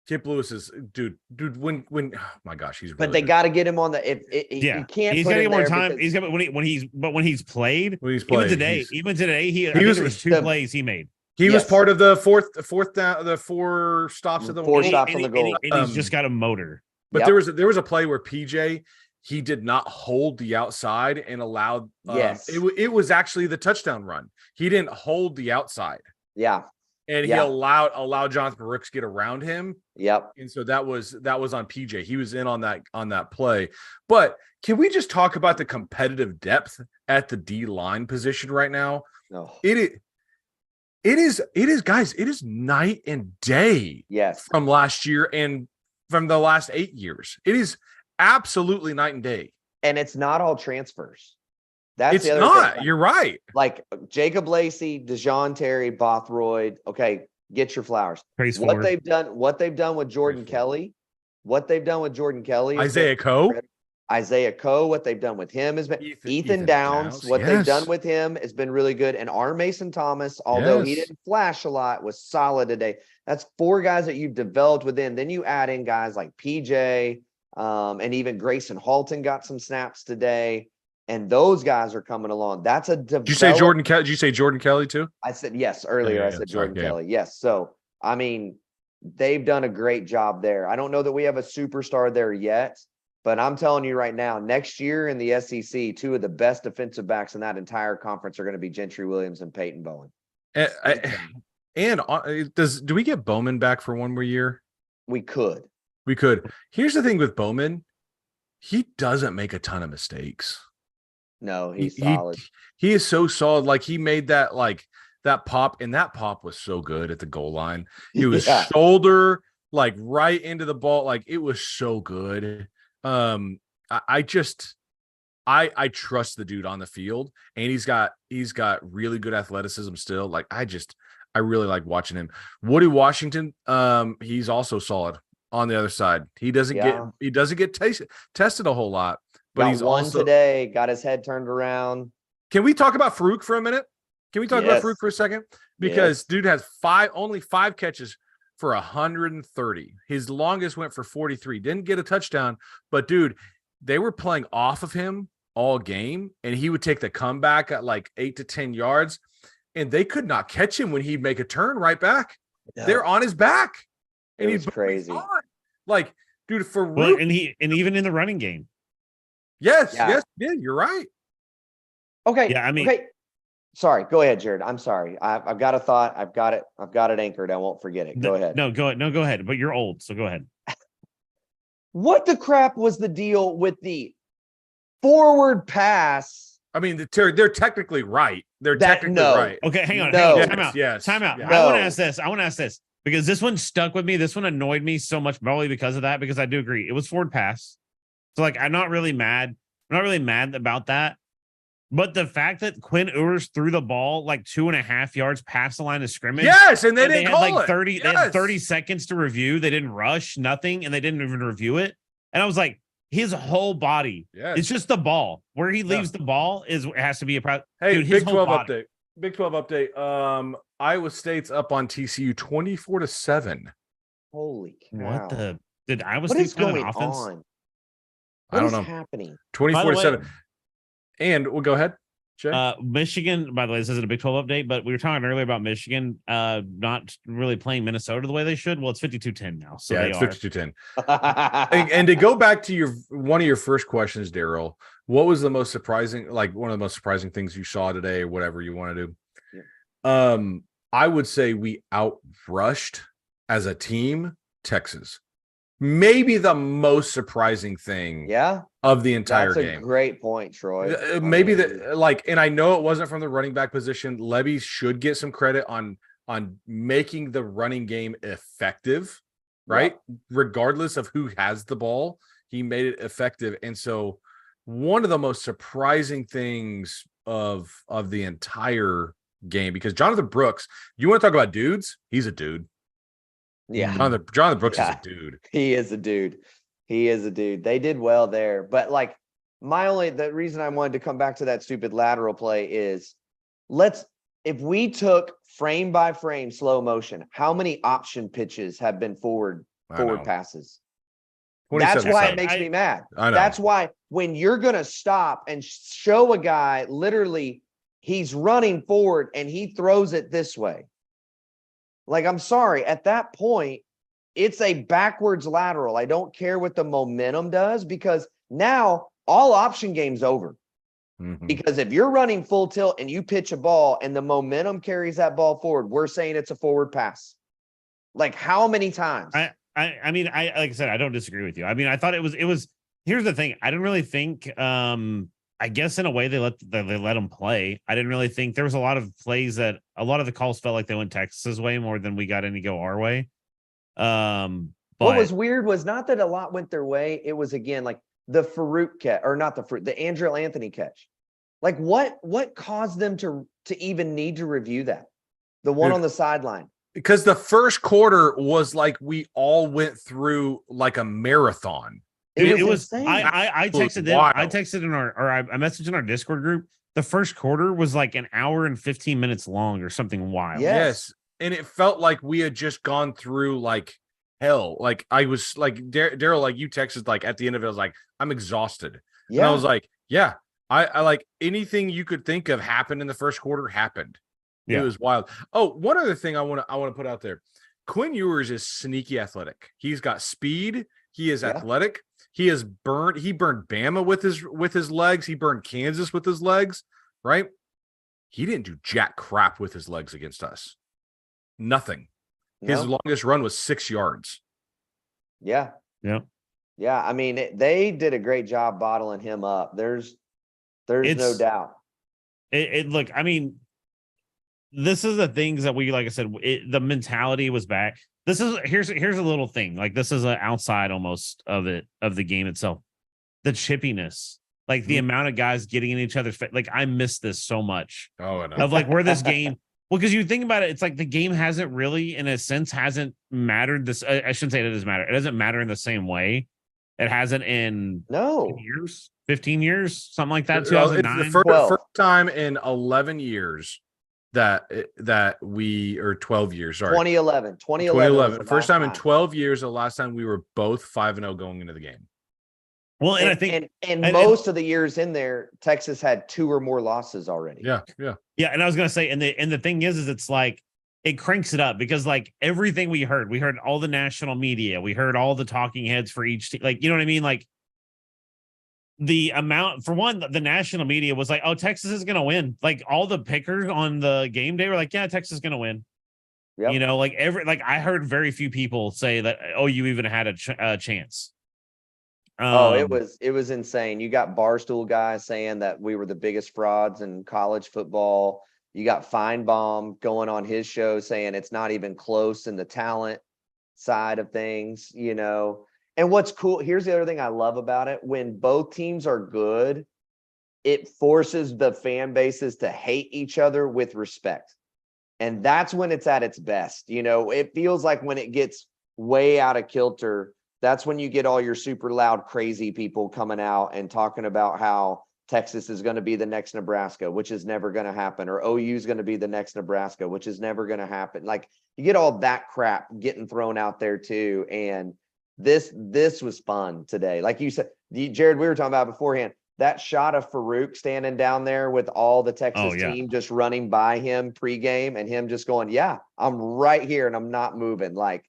Kip Lewis is dude. When oh my gosh, he's. But they got to get him on the. You can't. He's got to get more time. He's got when he's played. Even today, he was 2 plays he made. He was part of the fourth down, the 4 stops of the 4 stops on the goal, and he's just got a motor. But there was a play where PJ, he did not hold the outside and allowed. It was actually the touchdown run. He didn't hold the outside. Yeah. And he allowed Jonathan Brooks get around him. Yep. And so that was on PJ. He was in on that play. But can we just talk about the competitive depth at the D line position right now? No. It is guys, it is night and day. Yes. From last year and from the last 8 years. It is absolutely night and day. And it's not all transfers. That's it's not. You're right. Like Jacob Lacey, Dejon Terry, Bothroyd. Okay, get your flowers. What they've done with Jordan Kelly. Isaiah Coe. What they've done with him has been Ethan Downs. What they've done with him has been really good. And our Mason Thomas, although he didn't flash a lot, was solid today. That's 4 guys that you've developed within. Then you add in guys like PJ, and even Grayson Halton got some snaps today. And those guys are coming along. That's a Did you say Jordan Kelly? Did you say Jordan Kelly too? I said yes earlier. I said Jordan Kelly. Yes. So I mean, they've done a great job there. I don't know that we have a superstar there yet, but I'm telling you right now, next year in the SEC, 2 of the best defensive backs in that entire conference are going to be Gentry Williams and Peyton Bowen. Do we get Bowman back for one more year? We could. Here's the thing with Bowman. He doesn't make a ton of mistakes. No, he's solid. He is so solid. Like, he made that pop, and that pop was so good at the goal line. He was shoulder right into the ball. Like, it was so good. I trust the dude on the field, and he's got really good athleticism still. Like, I really like watching him. Woody Washington, he's also solid on the other side. He doesn't get tested a whole lot. But he's also today, got his head turned around. Can we talk about Farouk for a minute? Can we talk about Farouk for a second? Because dude has only 5 catches for 130. His longest went for 43. Didn't get a touchdown, but dude, they were playing off of him all game, and he would take the comeback at 8 to 10 yards, and they could not catch him when he'd make a turn right back. No. They're on his back. And he's crazy. Dude, Farouk, and even in the running game. Yes, you're right. Okay. Yeah, I mean, okay. Sorry, go ahead, Jared. I'm sorry. I've got a thought. I've got it anchored. I won't forget it. Go ahead. No, go ahead. But you're old, so go ahead. What the crap was the deal with the forward pass? I mean, they're technically right. They're technically right. Okay, hang on. Time out. Yes. Time out. I want to ask this because this one stuck with me. This one annoyed me so much, probably because of that. Because I do agree, it was forward pass. So I'm not really mad. I'm not really mad about that. But the fact that Quinn Ewers threw the ball 2.5 yards past the line of scrimmage. Yes, and they didn't call it. 30. They had 30 seconds to review. They didn't rush, nothing, and they didn't even review it. And I was like, his whole body. Yes. It's just the ball. Where he leaves the ball has to be a Hey, dude, Big 12 update. Big 12 update. Iowa State's up on TCU 24-7. Holy cow. What did Iowa State going an offense? On? I don't know. Happening? 24-7. And we'll go ahead. Michigan, by the way, this isn't a Big 12 update, but we were talking earlier about Michigan not really playing Minnesota the way they should. Well, it's 52-10 now. So yeah, it's 52-10. And to go back to one of your first questions, Daryl, what was the most surprising, like one of the most surprising things you saw today, or whatever you want to do? Yeah. I would say we outrushed as a team Texas. Maybe the most surprising thing of the entire game. That's a great point, Troy. Maybe and I know it wasn't from the running back position. Levy should get some credit on making the running game effective, right? Yeah. Regardless of who has the ball, he made it effective. And so one of the most surprising things of the entire game, because Jonathan Brooks, you want to talk about dudes? He's a dude. Yeah. Jonathan Brooks is a dude. He is a dude. He is a dude. They did well there. But like the reason I wanted to come back to that stupid lateral play is if we took frame by frame slow motion, how many option pitches have been forward passes? That's why it makes me mad. I know. That's why when you're going to stop and show a guy, literally he's running forward and he throws it this way. Like, I'm sorry, at that point, it's a backwards lateral. I don't care what the momentum does, because now all option game's over. Mm-hmm. Because if you're running full tilt and you pitch a ball and the momentum carries that ball forward, we're saying it's a forward pass. Like, how many times? I mean, like I said, I don't disagree with you. I mean, I thought it was. Here's the thing. I didn't really think. I guess in a way they let them play. I didn't really think there was a lot of plays that a lot of the calls felt like they went Texas's way more than we got any go our way. But what was weird was not that a lot went their way. It was, again, like the Farouk catch, or not the Andrew Anthony catch. Like what caused them to even need to review that? The one on the sideline. Because the first quarter was like we all went through like a marathon. It was I texted them. I texted I messaged in our Discord group. The first quarter was like an hour and 15 minutes long or something wild. Yes. And it felt like we had just gone through like hell. Like I was like Daryl, like you texted, like at the end of it, I was like, I'm exhausted. Yeah. And I was like, yeah, I like anything you could think of happened in the first quarter happened. Yeah. It was wild. Oh, one other thing I want to put out there. Quinn Ewers is sneaky athletic. He's got speed. He is athletic. He burned Bama with his legs. He burned Kansas with his legs, right? He didn't do jack crap with his legs against us. Nothing. No. His longest run was 6 yards. Yeah. Yeah. Yeah. I mean, they did a great job bottling him up. There's no doubt. Look, I mean, this is the things that we, like I said, the mentality was back. Here's a little thing. Like, this is an outside almost of the game itself. The chippiness, like the amount of guys getting in each other's face. Like, I miss this so much. Oh, I know. Of like where this game. Well, because you think about it, it's like the game hasn't really, in a sense, hasn't mattered. I shouldn't say it doesn't matter. It doesn't matter in the same way. It hasn't in 15 years, something like that. 2009. It's the first time in 11 years. That we, or 12 years, sorry. 2011. First time in 12 years, the last time we were both 5-0 going into the game. Well, and I think most of the years in there, Texas had 2 or more losses already. Yeah. And I was gonna say, and the thing is it's like it cranks it up, because like everything we heard all the national media, we heard all the talking heads for each team, like, you know what I mean? Like, the amount, for one, the national media was like, oh, Texas is going to win. Like, all the pickers on the game day were like, yeah, Texas is going to win. Yep. You know, like I heard very few people say that, oh, you even had a chance. It was insane. You got Barstool guys saying that we were the biggest frauds in college football. You got Feinbaum going on his show saying it's not even close in the talent side of things, you know. And what's cool, here's the other thing I love about it. When both teams are good, it forces the fan bases to hate each other with respect. And that's when it's at its best. You know, it feels like when it gets way out of kilter, that's when you get all your super loud, crazy people coming out and talking about how Texas is going to be the next Nebraska, which is never going to happen, or OU is going to be the next Nebraska, which is never going to happen. Like, you get all that crap getting thrown out there too. And this was fun today. Like you said, Jared, we were talking about beforehand, that shot of Farouk standing down there with all the Texas team just running by him pregame and him just going, yeah, I'm right here and I'm not moving. Like,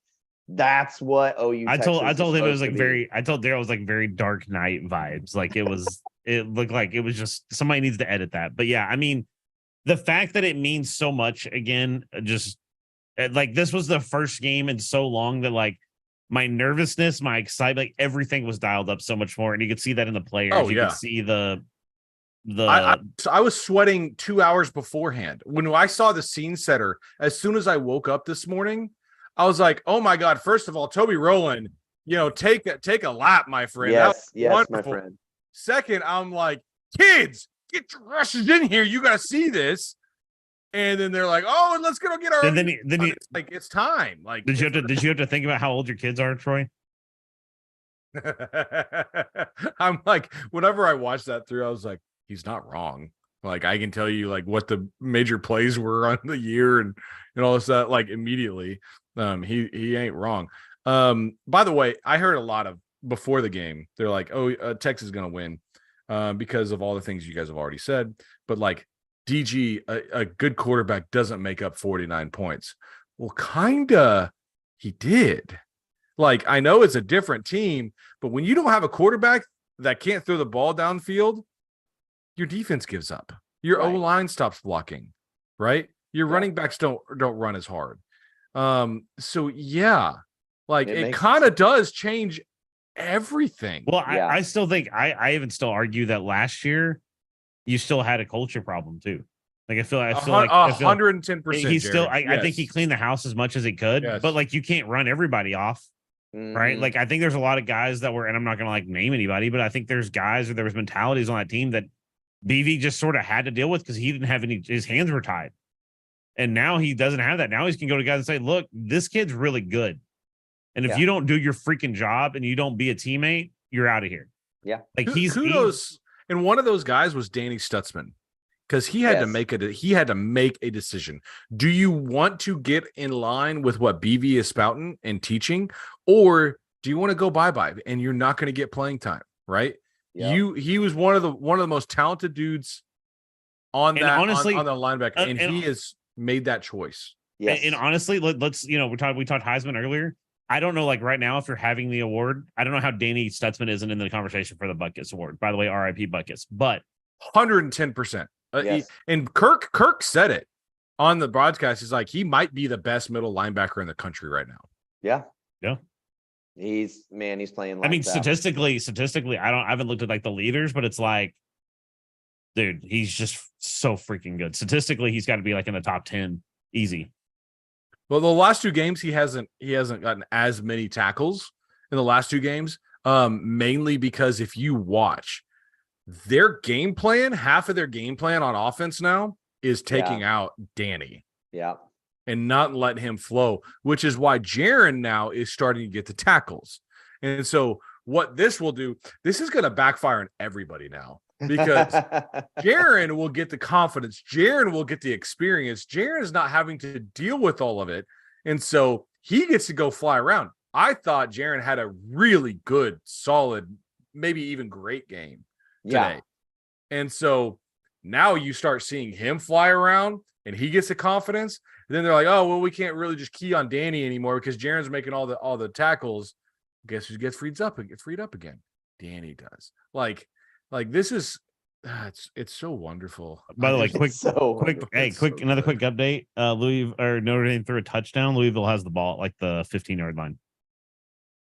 that's what OU I Texas told him it was like I told Daryl it was like very Dark Knight vibes. Like it looked like it was just somebody needs to edit that. But yeah, I mean, the fact that it means so much again, just like this was the first game in so long that like my nervousness, my excitement, like everything was dialed up so much more. And you could see that in the players. Oh, you could see I was sweating 2 hours beforehand. When I saw the scene setter, as soon as I woke up this morning, I was like, oh my God, first of all, Toby Rowland, take a lap, my friend. Yes, my friend. Second, I'm like, kids, get your asses in here. You got to see this. And then they're like, oh, let's go get our. It's like, it's time. Like, did you have to think about how old your kids are, Troy? I'm like, whenever I watched that through, I was like, he's not wrong. Like, I can tell you like what the major plays were on the year and all this stuff, like immediately. He ain't wrong. By the way, I heard a lot of before the game, they're like, oh, Texas is gonna win because of all the things you guys have already said. But like DG, a good quarterback doesn't make up 49 points. Well, kinda he did. Like, I know it's a different team, but when you don't have a quarterback that can't throw the ball downfield, your defense gives up. Your O-line stops blocking, right? Your running backs don't run as hard. So yeah, like it kind of does change everything. Well, I still think I even still argue that last year you still had a culture problem too. Like I feel like 110%. He's still I think he cleaned the house as much as he could, but like you can't run everybody off. Right. Like I think there's a lot of guys that were, and I'm not gonna like name anybody, but I think there's guys or there was mentalities on that team that BV just sort of had to deal with because he didn't have his hands were tied. And now he doesn't have that. Now he can go to guys and say, look, this kid's really good. And if you don't do your freaking job and you don't be a teammate, you're out of here. Yeah. Like kudos. And one of those guys was Danny Stutzman because he had to make a decision. Do you want to get in line with what BV is spouting and teaching, or do you want to go bye-bye and you're not going to get playing time? Right. Yeah. He was one of the most talented dudes on that, honestly, on the linebacker. And he has made that choice. Yes. And honestly, let's we talked Heisman earlier. I don't know, like right now, if you're having the award, I don't know how Danny Stutzman isn't in the conversation for the Butkus Award. By the way, RIP Butkus, but 110%. And Kirk said it on the broadcast. He's like, he might be the best middle linebacker in the country right now. Yeah. Yeah. He's playing. I mean, statistically, I haven't looked at like the leaders, but it's like, dude, he's just so freaking good. Statistically, he's got to be like in the top 10, easy. Well, the last two games, he hasn't gotten as many tackles in the last two games, mainly because if you watch their game plan, half of their game plan on offense now is taking out Danny. Yeah. And not letting him flow, which is why Jaron now is starting to get the tackles. And so what this will do, this is going to backfire on everybody now because Jaron will get the confidence. Jaron will get the experience. Jaron is not having to deal with all of it. And so he gets to go fly around. I thought Jaron had a really good, solid, maybe even great game today. And so now you start seeing him fly around and he gets the confidence. And then they're like, oh, well, we can't really just key on Danny anymore because Jaron's making all the tackles. Guess who gets freed up again? Danny does. Like this is it's so wonderful. By the way, quick update. Notre Dame threw a touchdown. Louisville has the ball at like the 15-yard line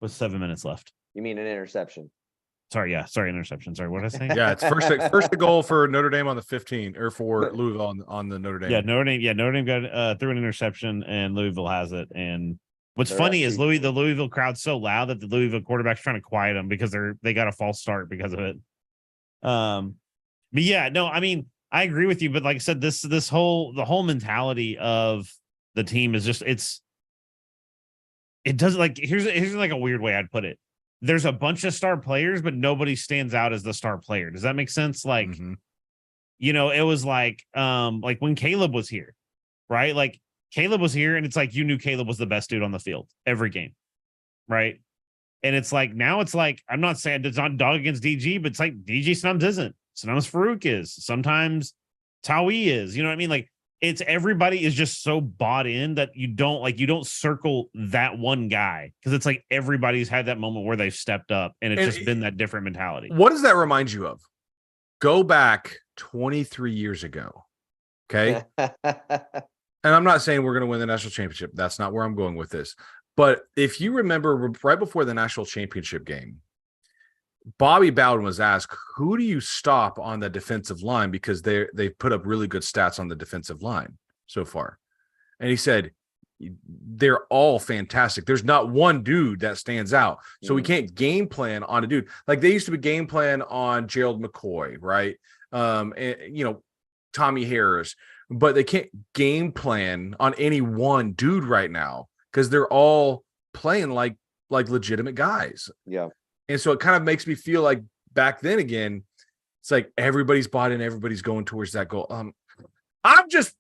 with 7 minutes left. You mean an interception? Interception. Sorry, what did I say? Yeah, it's first goal for Notre Dame on the 15 or for Louisville on the Notre Dame. Notre Dame got threw an interception and Louisville has it. And what's funny is the Louisville crowd's so loud that the Louisville quarterback's trying to quiet them because they got a false start because of it. But yeah, no, I mean, I agree with you, but like I said, the whole mentality of the team is just it doesn't like here's like a weird way I'd put it. There's a bunch of star players, but nobody stands out as the star player. Does that make sense? Like, it was like when Caleb was here, right? Like Caleb was here and it's like, you knew Caleb was the best dude on the field every game. Right. And it's like now it's like I'm not saying it's not dog against DG, but it's like DG sometimes isn't. Sometimes Farouk is. Sometimes Tawi is. You know what I mean? Like it's everybody is just so bought in that you don't circle that one guy because it's like everybody's had that moment where they've stepped up and it's just been that different mentality. What does that remind you of? Go back 23 years ago. Okay. And I'm not saying we're going to win the national championship. That's not where I'm going with this. But if you remember right before the national championship game, Bobby Bowden was asked, who do you stop on the defensive line? Because they've put up really good stats on the defensive line so far. And he said, they're all fantastic. There's not one dude that stands out. So we can't game plan on a dude. Like they used to be game plan on Gerald McCoy, right? And, you know, Tommy Harris, but they can't game plan on any one dude right now because they're all playing like legitimate guys. Yeah. And so it kind of makes me feel like back then again, it's like everybody's bought in, everybody's going towards that goal. I'm just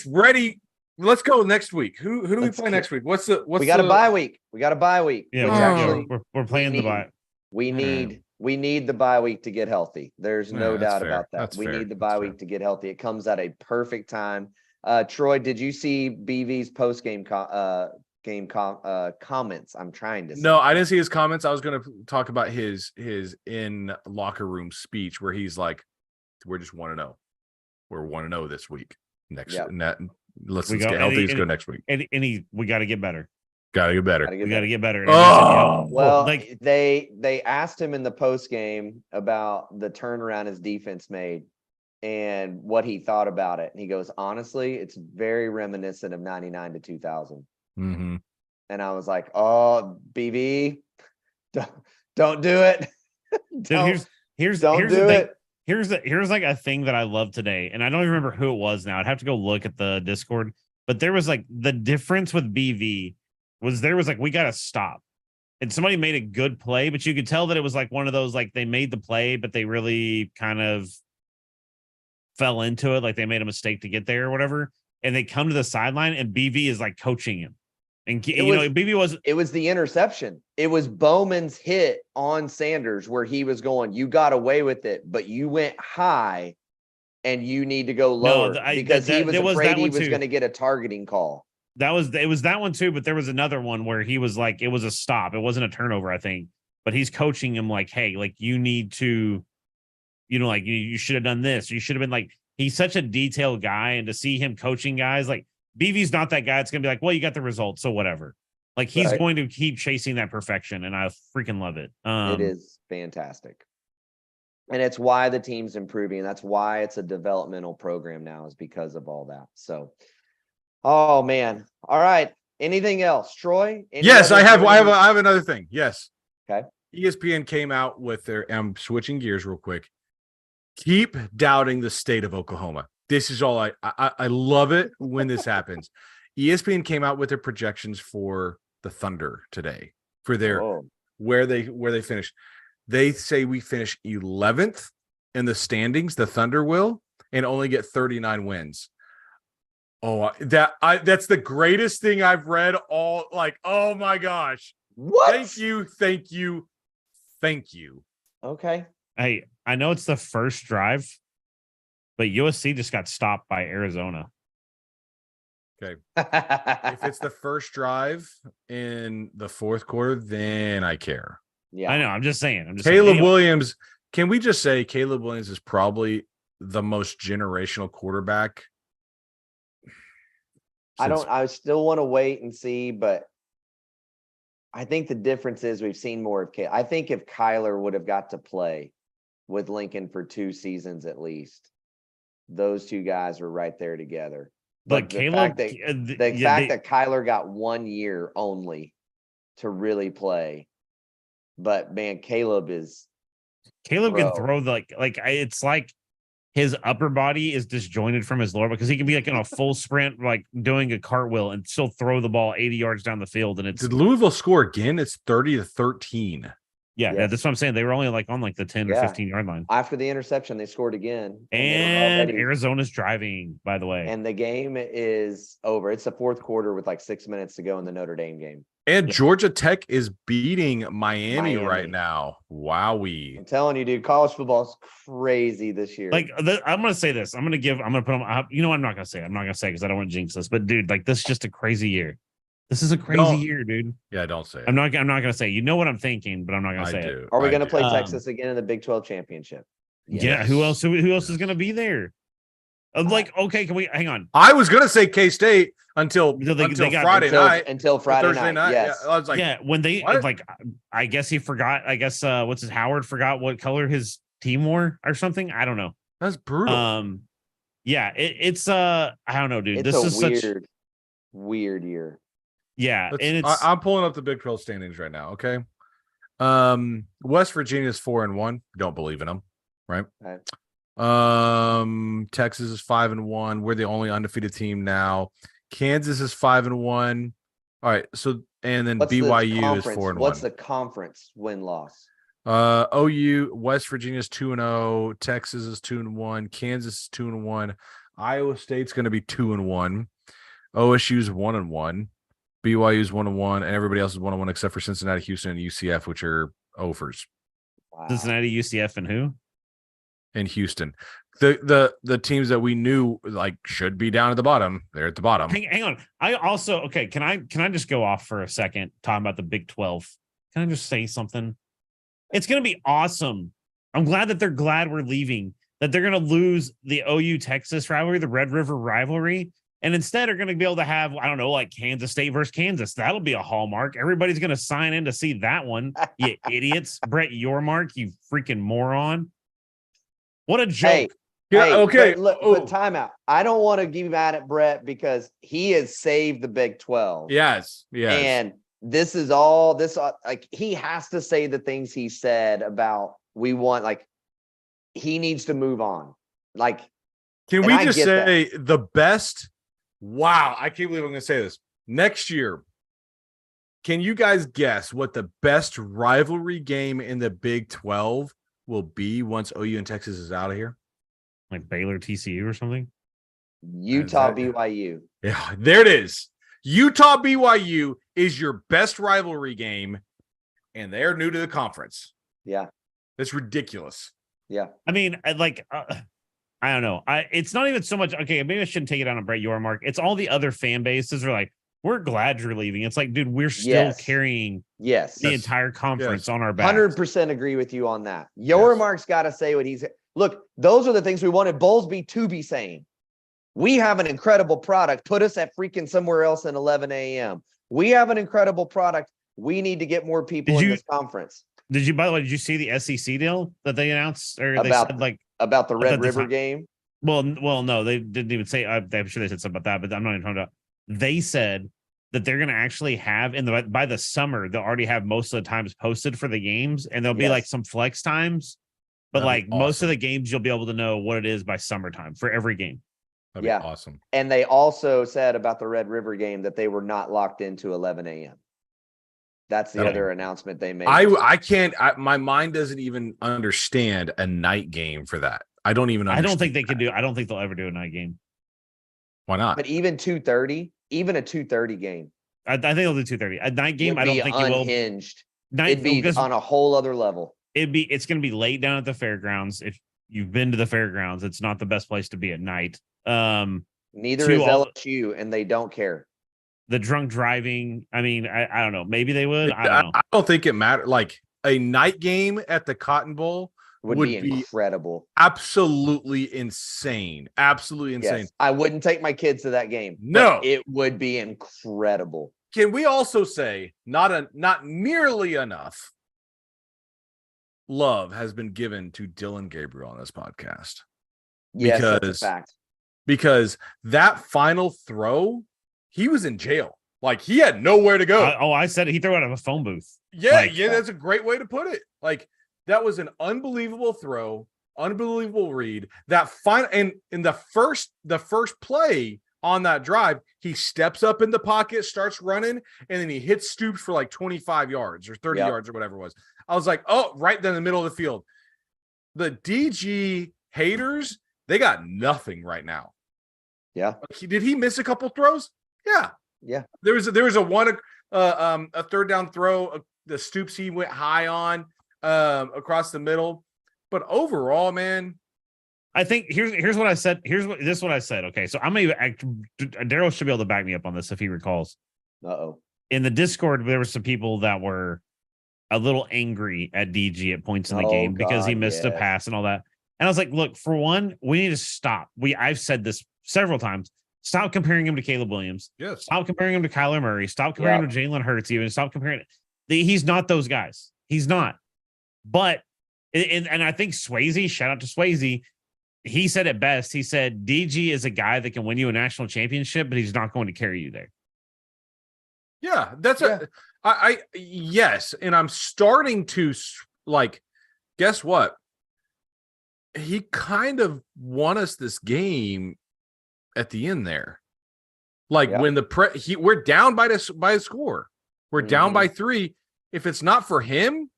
ready. Let's go next week. Who do we play next week? We got a bye week. We got a bye week. Yeah, we're playing the bye. We need the bye week to get healthy. There's no doubt about that. We need the bye week to get healthy. It comes at a perfect time. Troy, did you see BV's post game comments? I'm trying to say. No, I didn't see his comments. I was going to talk about his in locker room speech where he's like, "We're just 1-0. We're 1-0 this week. Let's get healthy. Let's go next week. We got to get better. Got to get better. We got to get better. Well, like they asked him in the post game about the turnaround his defense made and what he thought about it. And he goes, honestly, it's very reminiscent of 99 to 2000. Mm-hmm. And I was like, oh, BB, don't do it. Here's like a thing that I love today. And I don't even remember who it was now. I'd have to go look at the Discord. But there was like the difference with BV was we got to stop. And somebody made a good play, but you could tell that it was like one of those, like they made the play, but they really kind of fell into it. Like they made a mistake to get there or whatever. And they come to the sideline and BV is like coaching him. And it was the interception. It was Bowman's hit on Sanders where he was going, you got away with it, but you went high and you need to go lower because he was afraid he was going to get a targeting call. It was that one too, but there was another one where he was like, it was a stop. It wasn't a turnover, I think, but he's coaching him like, hey, like you need to, like you should have done this. You should have been like, he's such a detailed guy. And to see him coaching guys, like BV's not that guy. It's going to be like, well, you got the results. So whatever. Like he's going to keep chasing that perfection. And I freaking love it. It is fantastic. And it's why the team's improving. That's why it's a developmental program now, is because of all that. So, oh man. All right. Anything else, Troy? Yes, I have another thing. Yes. Okay. ESPN came out with their, I'm switching gears real quick. Keep doubting the state of Oklahoma. This is all I love it when this happens. ESPN came out with their projections for the Thunder today for their where they finished. They say we finish 11th in the standings, the Thunder will, and only get 39 wins. Oh, that's the greatest thing I've read all, like, oh my gosh. What? Thank you. Okay. Hey, I know it's the first drive, but USC just got stopped by Arizona. Okay. If it's the first drive in the fourth quarter, then I care. Yeah, I know. I'm just saying. Caleb Williams. Can we just say Caleb Williams is probably the most generational quarterback? I still want to wait and see, but I think the difference is we've seen more of Caleb. I think if Kyler would have got to play with Lincoln for 2 seasons at least, those two guys were right there together. But the fact that Kyler got 1 year only to really play. But man, Caleb can throw it's like his upper body is disjointed from his lower, because he can be like in a full sprint, like doing a cartwheel and still throw the ball 80 yards down the field. And did Louisville score again? It's 30-13. Yeah, that's what I'm saying. They were only like on like the 10 or 15 yard line. After the interception, they scored again. And Arizona's driving, by the way. And the game is over. It's the fourth quarter with like 6 minutes to go in the Notre Dame game. And Georgia Tech is beating Miami right Miami. now. Wowee. I'm telling you, dude, college football's crazy this year. Like I'm gonna say this. I'm gonna put them. You know, I'm not gonna say. I'm not gonna say because I don't want to jinx this. But dude, like this is just a crazy year. This is a crazy year, dude. Yeah, don't say it. I'm not gonna say. You know what I'm thinking, but I'm not gonna say it. Are we gonna play Texas again in the Big 12 championship? Yes. Yeah. Who else is gonna be there? Like, okay, can we hang on? I was gonna say K-State until Friday night. Until Friday Thursday night. Yes. Yeah, I was like, yeah, when they what? like, I guess he forgot. I guess what's his Howard forgot what color his team wore or something. I don't know. That's brutal. Yeah, it's I don't know, dude. It's this is weird year. Yeah, and I'm pulling up the Big 12 standings right now. Okay. West Virginia's 4-1. Don't believe in them, right? Okay. Texas is 5-1. We're the only undefeated team now. Kansas is 5-1. All right. So and then BYU is 4-1. What's the conference win-loss? OU, West Virginia's 2-0. Texas is 2-1. Kansas is 2-1. Iowa State's going to be 2-1. OSU's 1-1. BYU's 1-1, and everybody else is 1-1 except for Cincinnati, Houston, and UCF, which are overs. Wow. Cincinnati, UCF, and who? And Houston. The teams that we knew like should be down at the bottom, they're at the bottom. Hang on. I also can I just go off for a second talking about the Big 12? Can I just say something? It's gonna be awesome. I'm glad that they're glad we're leaving, that they're gonna lose the OU Texas rivalry, the Red River rivalry. And instead are going to be able to have, I don't know, like Kansas State versus Kansas. That'll be a hallmark. Everybody's going to sign in to see that one. You idiots. Brett Yormark, you freaking moron. What a joke. Okay. But time out. I don't want to give mad at Brett because he has saved the Big 12. Yes. And this is all this, like, he has to say the things he said about he needs to move on. Like, can we just say the best? Wow, I can't believe I'm going to say this. Next year, can you guys guess what the best rivalry game in the Big 12 will be once OU and Texas is out of here? Like Baylor TCU or something? Utah BYU. Yeah, there it is. Utah BYU is your best rivalry game, and they're new to the conference. Yeah. That's ridiculous. Yeah. I mean, I don't know. It's not even so much. Okay, maybe I shouldn't take it on a Brett Yormark. It's all the other fan bases are like, we're glad you're leaving. It's like, dude, we're still carrying the entire conference on our back. 100% agree with you on that. Yormark's got to say what he's. Look, those are the things we wanted Bowlesby to be saying. We have an incredible product. Put us at freaking somewhere else in 11 a.m. We have an incredible product. We need to get more people in this conference. By the way, did you see the SEC deal that they announced? Or they said about the Red River game? Well, no, they didn't even say. I'm sure they said something about that, but I'm not even talking about. They said that they're going to actually have by the summer they'll already have most of the times posted for the games, and there'll be like some flex times, but most of the games you'll be able to know what it is by summertime for every game. That'd be awesome. And they also said about the Red River game that they were not locked into 11 a.m. That's the other announcement they made. I can't. My mind doesn't even understand a night game for that. I don't even. I don't think they could do. I don't think they'll ever do a night game. Why not? But even 2:30, even a 2:30 game. I think they'll do 2:30. A night game. I don't think it will. Unhinged. It'd be on a whole other level. It's going to be late down at the fairgrounds. If you've been to the fairgrounds, it's not the best place to be at night. Neither is LSU, and they don't care. The drunk driving. I mean, I don't know. Maybe they would. I don't know. I don't think it matters. Like a night game at the Cotton Bowl would be incredible. Absolutely insane. Absolutely insane. Yes, I wouldn't take my kids to that game. No, it would be incredible. Can we also say not nearly enough love has been given to Dylan Gabriel on this podcast? Yes, that's a fact. Because that final throw, he was in jail. Like, he had nowhere to go. I said it. He threw out of a phone booth. Yeah, that's a great way to put it. Like, that was an unbelievable throw, unbelievable read. That final, and in the first play on that drive, he steps up in the pocket, starts running, and then he hits Stoops for like 25 yards or 30 yards or whatever it was. I was like, oh, right there in the middle of the field. The DG haters, they got nothing right now. Yeah. Did he miss a couple throws? Yeah. Yeah. There was a third down throw. The Stoops he went high on across the middle. But overall, man, I think here's what I said. This is what I said. Okay, so I'm gonna Daryl should be able to back me up on this if he recalls. Uh-oh. In the Discord, there were some people that were a little angry at DG at points in the game because he missed a pass and all that. And I was like, look, for one, we need to stop. I've said this several times. Stop comparing him to Caleb Williams. Yes. Stop comparing him to Kyler Murray. Stop comparing him to Jalen Hurts. Even stop comparing. He's not those guys. He's not. But and I think Swayze, shout out to Swayze, he said it best. He said DG is a guy that can win you a national championship, but he's not going to carry you there. Yeah, that's yes, and I'm starting to like. Guess what? He kind of won us this game at the end there. Like when we're down by a score. We're down by 3. If it's not for him,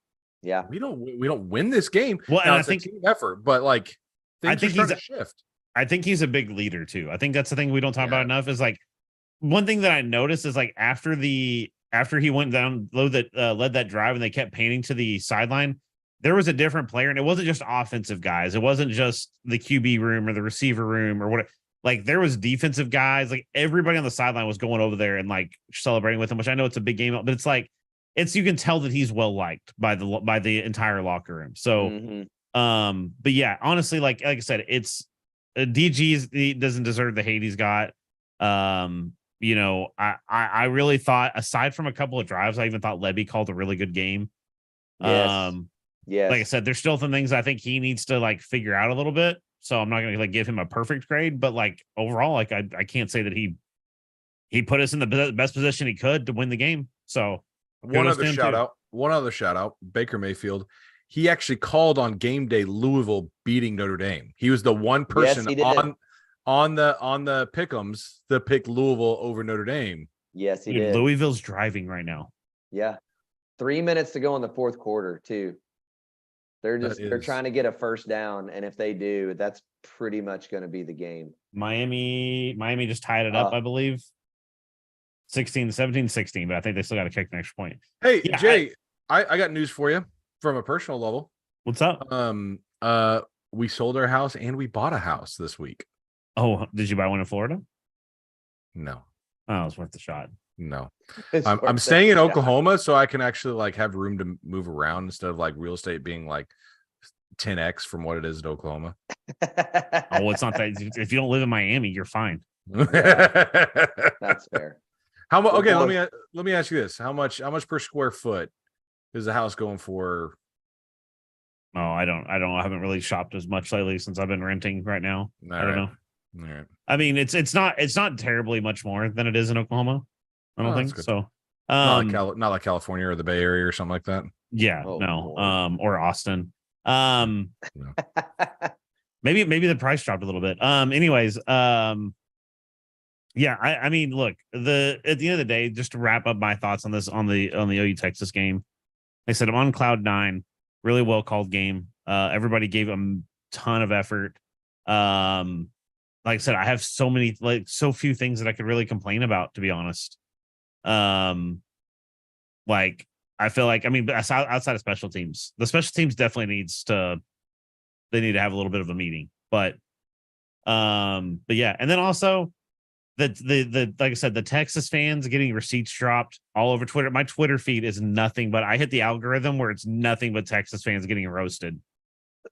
we don't win this game. Well, now, and I think team effort, but like I think he's a shift. I think he's a big leader too. I think that's the thing we don't talk about enough is like one thing that I noticed is like after he went down low that led that drive and they kept painting to the sideline, there was a different player, and it wasn't just offensive guys. It wasn't just the QB room or the receiver room or what. Like there was defensive guys. Like everybody on the sideline was going over there and like celebrating with him, which I know it's a big game, but it's like you can tell that he's well liked by the entire locker room. So, but yeah, honestly, like I said, it's he doesn't deserve the hate he's got. You know, I really thought aside from a couple of drives, I even thought Lebby called a really good game. Yes. Like I said, there's still some things I think he needs to like figure out a little bit. So I'm not going to like give him a perfect grade, but like overall, like I can't say that he put us in the best position he could to win the game. So one other shout out, Baker Mayfield. He actually called on game day Louisville beating Notre Dame. He was the one person on the pick'ems that picked Louisville over Notre Dame. Yes, he did. Louisville's driving right now. Yeah. 3 minutes to go in the fourth quarter too. They're trying to get a first down, and if they do, that's pretty much going to be the game. Miami just tied it up, I believe. 17-16, but I think they still got to kick the extra point. Hey, yeah, Jay, I got news for you from a personal level. What's up? We sold our house and we bought a house this week. Oh, did you buy one in Florida? No. Oh, it's worth the shot. No. I'm staying in Oklahoma, so I can actually like have room to move around instead of like real estate being like 10x from what it is in Oklahoma. Oh, it's not that. If you don't live in Miami, you're fine. That's fair. How much? Okay, let me ask you this: how much per square foot is the house going for? Oh, I haven't really shopped as much lately since I've been renting right now. I don't know. All right. I mean, it's not terribly much more than it is in Oklahoma. I don't think so. Not like California or the Bay Area or something like that. Yeah, no. Or Austin. Maybe the price dropped a little bit. Anyways, yeah, I mean, look, at the end of the day, just to wrap up my thoughts on this on the OU Texas game, like I said, I'm on cloud 9. Really well called game. Everybody gave a ton of effort. Like I said, I have so few things that I could really complain about, to be honest. Like I feel like, I mean, outside of special teams, the special teams definitely need to have a little bit of a meeting, but yeah. And then also the like I said, the Texas fans getting receipts dropped all over Twitter. My Twitter feed is nothing but I hit the algorithm where it's nothing but Texas fans getting roasted.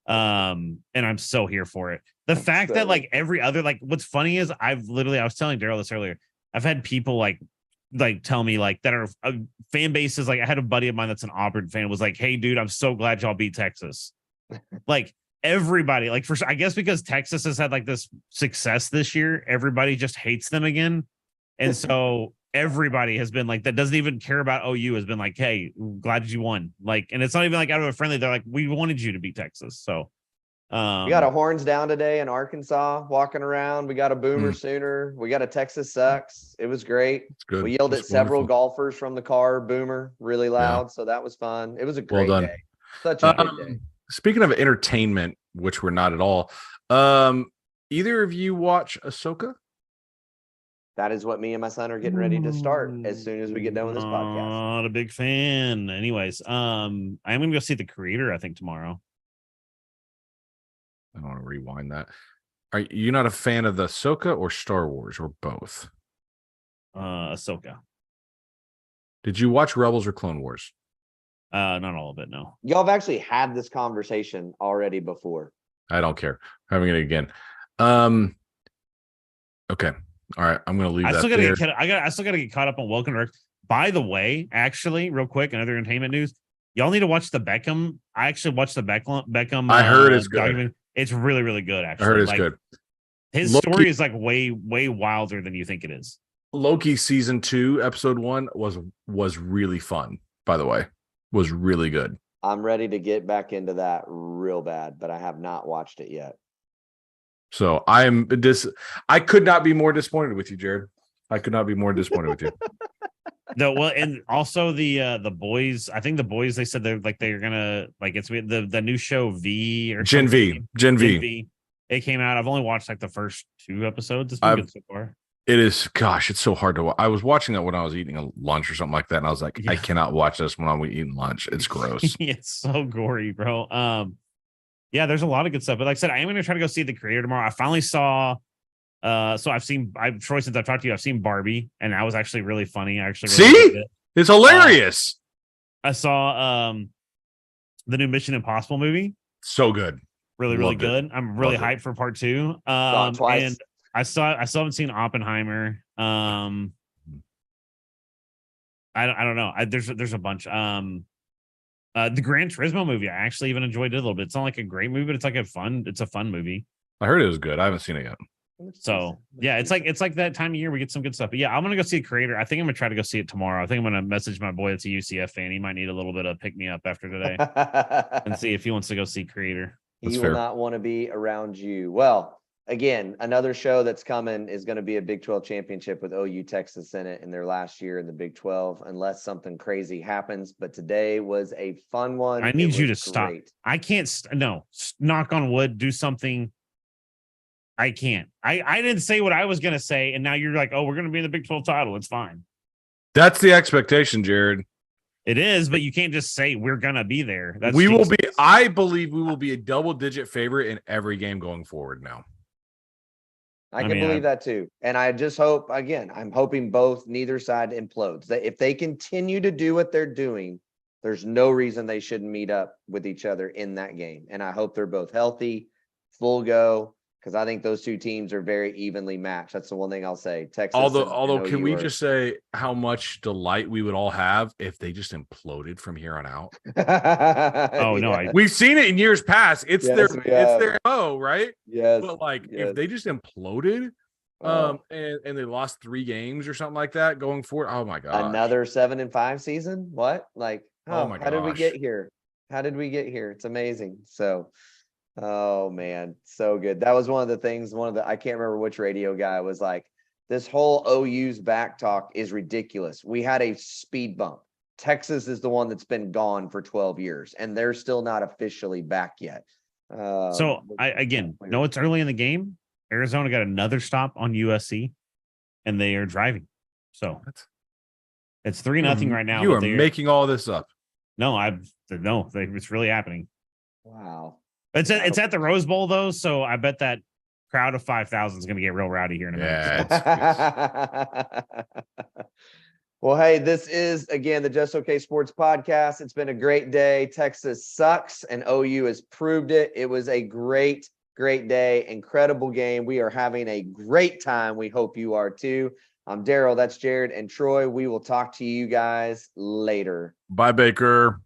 And I'm so here for it. The fact that like every other, like what's funny is I was telling Daryl this earlier. I've had people like tell me like that are fan bases. Like I had a buddy of mine that's an Auburn fan was like, "Hey dude, I'm so glad y'all beat Texas." Like everybody, like I guess because Texas has had like this success this year, everybody just hates them again. And so everybody has been like, that doesn't even care about OU has been like, "Hey, glad you won." Like, and it's not even like out of a friendly. They're like, "We wanted you to beat Texas." So we got a horns down today in Arkansas walking around. We got a Boomer Sooner. We got a Texas Sucks. It was great. Good. We yelled at several golfers from the car, Boomer, really loud. Yeah. So that was fun. It was a great day. Such a good day. Speaking of entertainment, which we're not at all, either of you watch Ahsoka? that is what me and my son are getting ready to start as soon as we get done with this podcast. Not a big fan. Anyways, I'm gonna go see The Creator, I think, tomorrow. I don't want to rewind that. Are you not a fan of the Ahsoka or Star Wars or both? Ahsoka. Did you watch Rebels or Clone Wars? Not all of it, no. Y'all have actually had this conversation already before. I don't care. We're having it again. Okay. All right. I'm gonna leave I that still gotta there. I still gotta get caught up on Welcome to Earth. By the way, actually, real quick, another entertainment news. Y'all need to watch the Beckham. I actually watched the Beckham. I heard it's good. document. It's really, really good, actually. I heard it's like, good. His Loki- story is like way, way wilder than you think it is. Loki season 2, episode 1 was really fun, by the way. Was really good. I'm ready to get back into that real bad, but I have not watched it yet. So I could not be more disappointed with you, Jared. I could not be more disappointed with you. No, well, and also the boys. I think the boys. They said they're gonna it's the new show V or Gen V. Gen V. It came out. I've only watched like the first 2 episodes. It's been good so far. It is. Gosh, it's so hard to watch. I was watching that when I was eating a lunch or something like that, and I was like, I cannot watch this when I'm eating lunch. It's gross. It's so gory, bro. Yeah, there's a lot of good stuff. But like I said, I am gonna try to go see The Creator tomorrow. I finally saw. So Troy, since I've talked to you, I've seen Barbie, and that was actually really funny. I actually really liked it. It's hilarious. I saw the new Mission Impossible movie. So good. Really, really good. I'm really hyped for part 2. Twice. And I still haven't seen Oppenheimer. I don't know. There's a bunch. The Gran Turismo movie, I actually even enjoyed it a little bit. It's not like a great movie, but it's a fun movie. I heard it was good. I haven't seen it yet. So yeah, it's like that time of year we get some good stuff. But yeah, I'm gonna go see The Creator. I think I'm gonna try to go see it tomorrow. I think I'm gonna message my boy that's a UCF fan. He might need a little bit of pick me up after today and see if he wants to go see Creator. He will not want to be around you. Well, again, another show that's coming is going to be a Big 12 championship with OU Texas in it in their last year in the Big 12, unless something crazy happens. But today was a fun one. I need you to stop. I can't. Knock on wood. Do something. I can't. I didn't say what I was going to say, and now you're like, oh, we're going to be in the Big 12 title. It's fine. That's the expectation, Jared. It is, but you can't just say we're going to be there. We will be. I believe we will be a double-digit favorite in every game going forward now. I can believe that too. And I just hope, again, I'm hoping neither side implodes. That if they continue to do what they're doing, there's no reason they shouldn't meet up with each other in that game. And I hope they're both healthy, full go, because I think those two teams are very evenly matched. That's the one thing I'll say. Texas. Although, can we just say how much delight we would all have if they just imploded from here on out? Oh no, we've seen it in years past. It's their MO, right? Yes. But if they just imploded, and they lost 3 games or something like that going forward. Oh my god, another 7-5 season. What? Oh my god, how did we get here? How did we get here? It's amazing. So. Oh man, so good. That was one of the things, I can't remember which radio guy was like, this whole OU's back talk is ridiculous. We had a speed bump. Texas is the one that's been gone for 12 years and they're still not officially back yet. So it's early in the game. Arizona got another stop on USC and they are driving. So it's 3-0 right now. You are making all this up. No, it's really happening. Wow. It's at the Rose Bowl though, so I bet that crowd of 5,000 is going to get real rowdy here in a minute. Yeah. Well, hey, this is again the Just Okay Sports Podcast. It's been a great day. Texas sucks, and OU has proved it. It was a great day, incredible game. We are having a great time. We hope you are too. I'm Daryl. That's Jared and Troy. We will talk to you guys later. Bye, Baker.